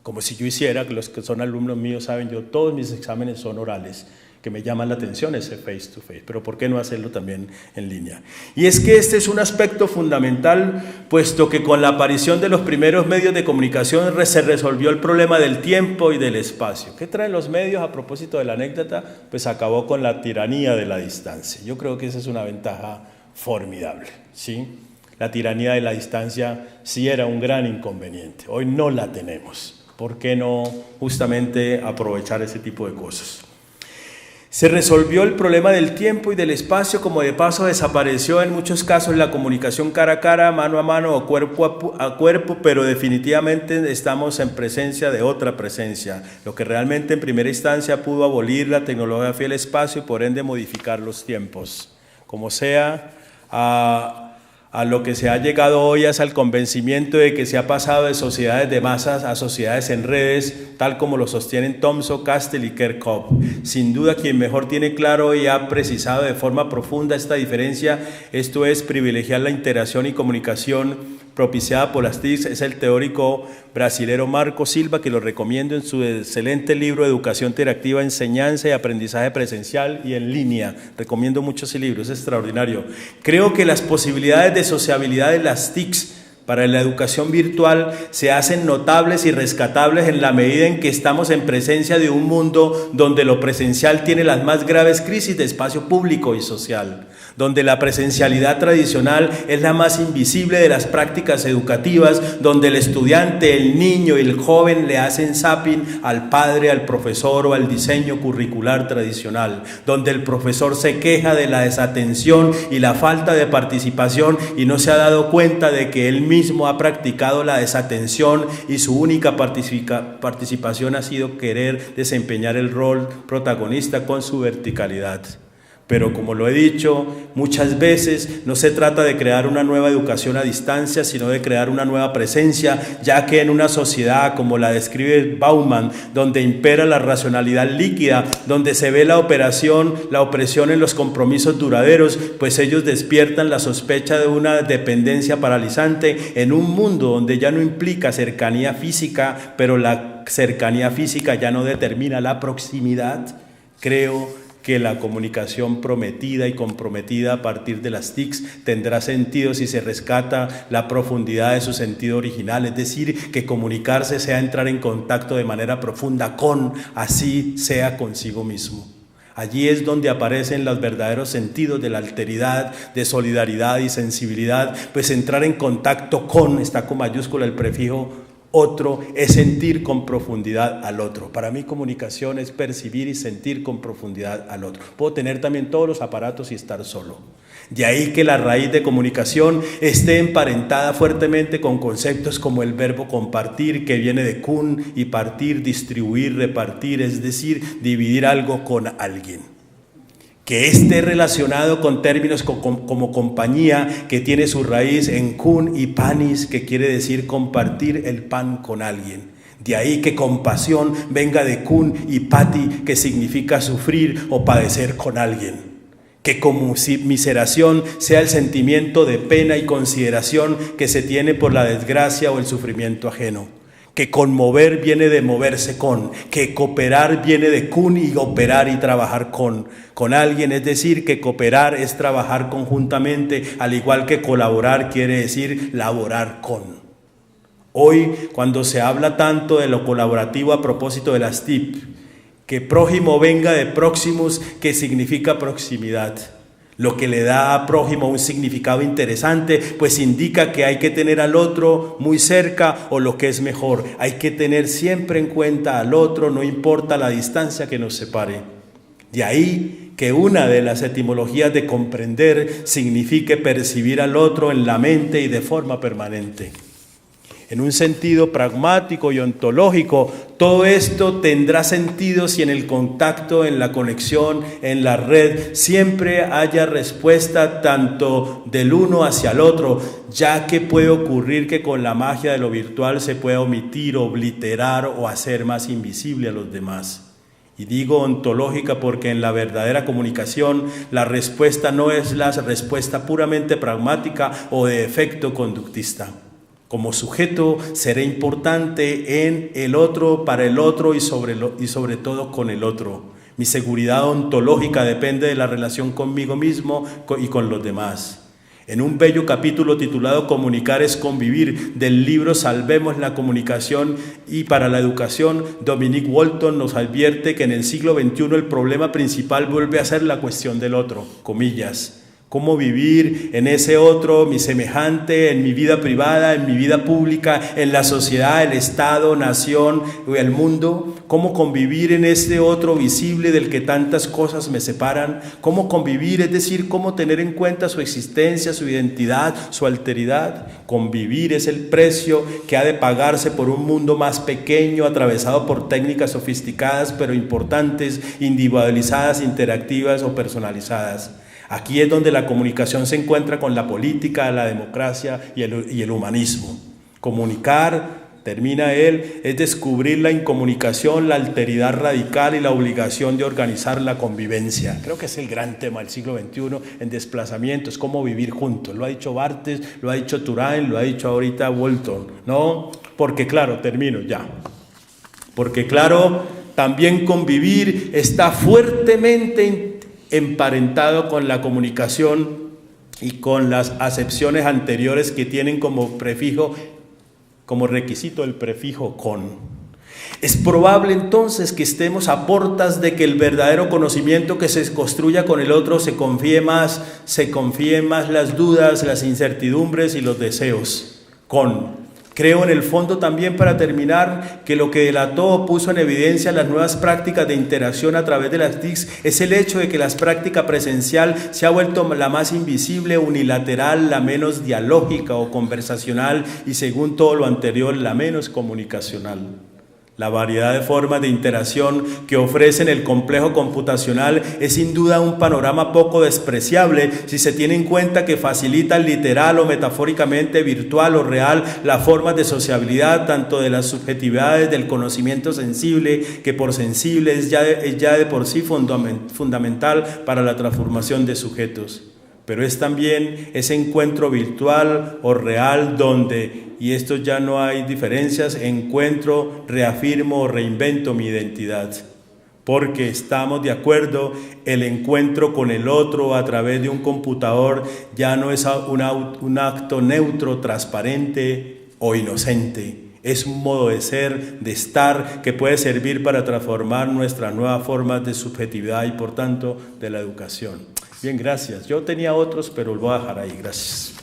como si yo hiciera, los que son alumnos míos saben, yo todos mis exámenes son orales, que me llama la atención ese face to face, pero ¿por qué no hacerlo también en línea? Y es que este es un aspecto fundamental, puesto que con la aparición de los primeros medios de comunicación se resolvió el problema del tiempo y del espacio. ¿Qué traen los medios a propósito de la anécdota? Pues acabó con la tiranía de la distancia. Yo creo que esa es una ventaja formidable, ¿sí? La tiranía de la distancia sí era un gran inconveniente, hoy no la tenemos. ¿Por qué no justamente aprovechar ese tipo de cosas? Se resolvió el problema del tiempo y del espacio, como de paso desapareció en muchos casos la comunicación cara a cara, mano a mano o cuerpo a cuerpo, pero definitivamente estamos en presencia de otra presencia, lo que realmente en primera instancia pudo abolir la tecnología y el espacio y por ende modificar los tiempos. Como sea, a lo que se ha llegado hoy es al convencimiento de que se ha pasado de sociedades de masas a sociedades en redes, tal como lo sostienen Thompson, Castell y Kerckhoff. Sin duda, quien mejor tiene claro y ha precisado de forma profunda esta diferencia, esto es privilegiar la interacción y comunicación propiciada por las TICs, es el teórico brasilero Marco Silva, que lo recomiendo en su excelente libro Educación Interactiva, Enseñanza y Aprendizaje Presencial y en Línea. Recomiendo mucho ese libro, es extraordinario. Creo que las posibilidades de sociabilidad de las TICs para la educación virtual se hacen notables y rescatables en la medida en que estamos en presencia de un mundo donde lo presencial tiene las más graves crisis de espacio público y social, donde la presencialidad tradicional es la más invisible de las prácticas educativas, donde el estudiante, el niño y el joven le hacen zapping al padre, al profesor o al diseño curricular tradicional, donde el profesor se queja de la desatención y la falta de participación y no se ha dado cuenta de que él mismo ha practicado la desatención y su única participación ha sido querer desempeñar el rol protagonista con su verticalidad. Pero como lo he dicho muchas veces, no se trata de crear una nueva educación a distancia, sino de crear una nueva presencia, ya que en una sociedad como la describe Bauman, donde impera la racionalidad líquida, donde se ve la opresión en los compromisos duraderos, pues ellos despiertan la sospecha de una dependencia paralizante en un mundo donde ya no implica cercanía física, pero la cercanía física ya no determina la proximidad. Creo que la comunicación prometida y comprometida a partir de las TICs tendrá sentido si se rescata la profundidad de su sentido original, es decir, que comunicarse sea entrar en contacto de manera profunda con, así sea consigo mismo. Allí es donde aparecen los verdaderos sentidos de la alteridad, de solidaridad y sensibilidad, pues entrar en contacto con, está con mayúscula el prefijo otro, es sentir con profundidad al otro. Para mí comunicación es percibir y sentir con profundidad al otro. Puedo tener también todos los aparatos y estar solo. De ahí que la raíz de comunicación esté emparentada fuertemente con conceptos como el verbo compartir, que viene de kun, y partir, distribuir, repartir, es decir, dividir algo con alguien. Que esté relacionado con términos como compañía, que tiene su raíz en kun y panis, que quiere decir compartir el pan con alguien. De ahí que compasión venga de kun y pati, que significa sufrir o padecer con alguien. Que conmiseración sea el sentimiento de pena y consideración que se tiene por la desgracia o el sufrimiento ajeno. Que conmover viene de moverse con, que cooperar viene de kun y operar y trabajar con alguien, es decir, que cooperar es trabajar conjuntamente, al igual que colaborar quiere decir laborar con. Hoy, cuando se habla tanto de lo colaborativo a propósito de las TIC, que prójimo venga de próximos, que significa proximidad. Lo que le da a prójimo un significado interesante, pues indica que hay que tener al otro muy cerca, o lo que es mejor, hay que tener siempre en cuenta al otro, no importa la distancia que nos separe. De ahí que una de las etimologías de comprender signifique percibir al otro en la mente y de forma permanente. En un sentido pragmático y ontológico, todo esto tendrá sentido si en el contacto, en la conexión, en la red, siempre haya respuesta tanto del uno hacia el otro, ya que puede ocurrir que con la magia de lo virtual se pueda omitir, obliterar o hacer más invisible a los demás. Y digo ontológica porque en la verdadera comunicación la respuesta no es la respuesta puramente pragmática o de efecto conductista. Como sujeto seré importante en el otro, para el otro y sobre todo con el otro. Mi seguridad ontológica depende de la relación conmigo mismo y con los demás. En un bello capítulo titulado Comunicar es convivir del libro Salvemos la comunicación y para la educación, Dominique Walton nos advierte que en el siglo XXI el problema principal vuelve a ser la cuestión del otro, comillas. Cómo vivir en ese otro, mi semejante, en mi vida privada, en mi vida pública, en la sociedad, el Estado, nación, el mundo. Cómo convivir en ese otro visible del que tantas cosas me separan. Cómo convivir, es decir, cómo tener en cuenta su existencia, su identidad, su alteridad. Convivir es el precio que ha de pagarse por un mundo más pequeño, atravesado por técnicas sofisticadas pero importantes, individualizadas, interactivas o personalizadas. Aquí es donde la comunicación se encuentra con la política, la democracia y el humanismo. Comunicar, termina él, es descubrir la incomunicación, la alteridad radical y la obligación de organizar la convivencia. Creo que es el gran tema del siglo XXI en desplazamientos, cómo vivir juntos. Lo ha dicho Barthes, lo ha dicho Turán, lo ha dicho ahorita Walton, ¿no? Porque claro, termino ya. Porque claro, también convivir está fuertemente emparentado con la comunicación y con las acepciones anteriores que tienen como prefijo, como requisito el prefijo con. Es probable entonces que estemos a portas de que el verdadero conocimiento que se construya con el otro se confíe más las dudas, las incertidumbres y los deseos con. Creo en el fondo también, para terminar, que lo que delató o puso en evidencia las nuevas prácticas de interacción a través de las TICs es el hecho de que la práctica presencial se ha vuelto la más invisible, unilateral, la menos dialógica o conversacional y, según todo lo anterior, la menos comunicacional. La variedad de formas de interacción que ofrecen el complejo computacional es sin duda un panorama poco despreciable si se tiene en cuenta que facilitan literal o metafóricamente, virtual o real, las formas de sociabilidad tanto de las subjetividades del conocimiento sensible, que por sensible es ya de por sí fundamental para la transformación de sujetos. Pero es también ese encuentro virtual o real donde, y esto ya no hay diferencias, encuentro, reafirmo o reinvento mi identidad. Porque estamos de acuerdo, el encuentro con el otro a través de un computador ya no es un acto neutro, transparente o inocente. Es un modo de ser, de estar, que puede servir para transformar nuestras nuevas formas de subjetividad y, por tanto, de la educación. Bien, gracias. Yo tenía otros, pero lo voy a dejar ahí. Gracias.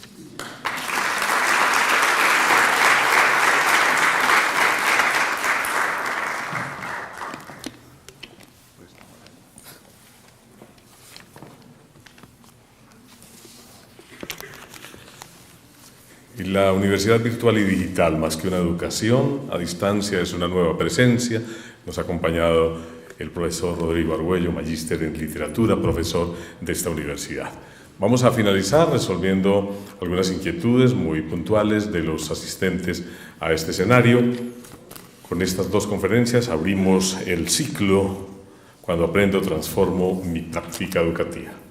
Y la universidad virtual y digital, más que una educación a distancia, es una nueva presencia. Nos ha acompañado el profesor Rodrigo Argüello, magíster en literatura, profesor de esta universidad. Vamos a finalizar resolviendo algunas inquietudes muy puntuales de los asistentes a este escenario. Con estas dos conferencias abrimos el ciclo Cuando aprendo, transformo mi práctica educativa.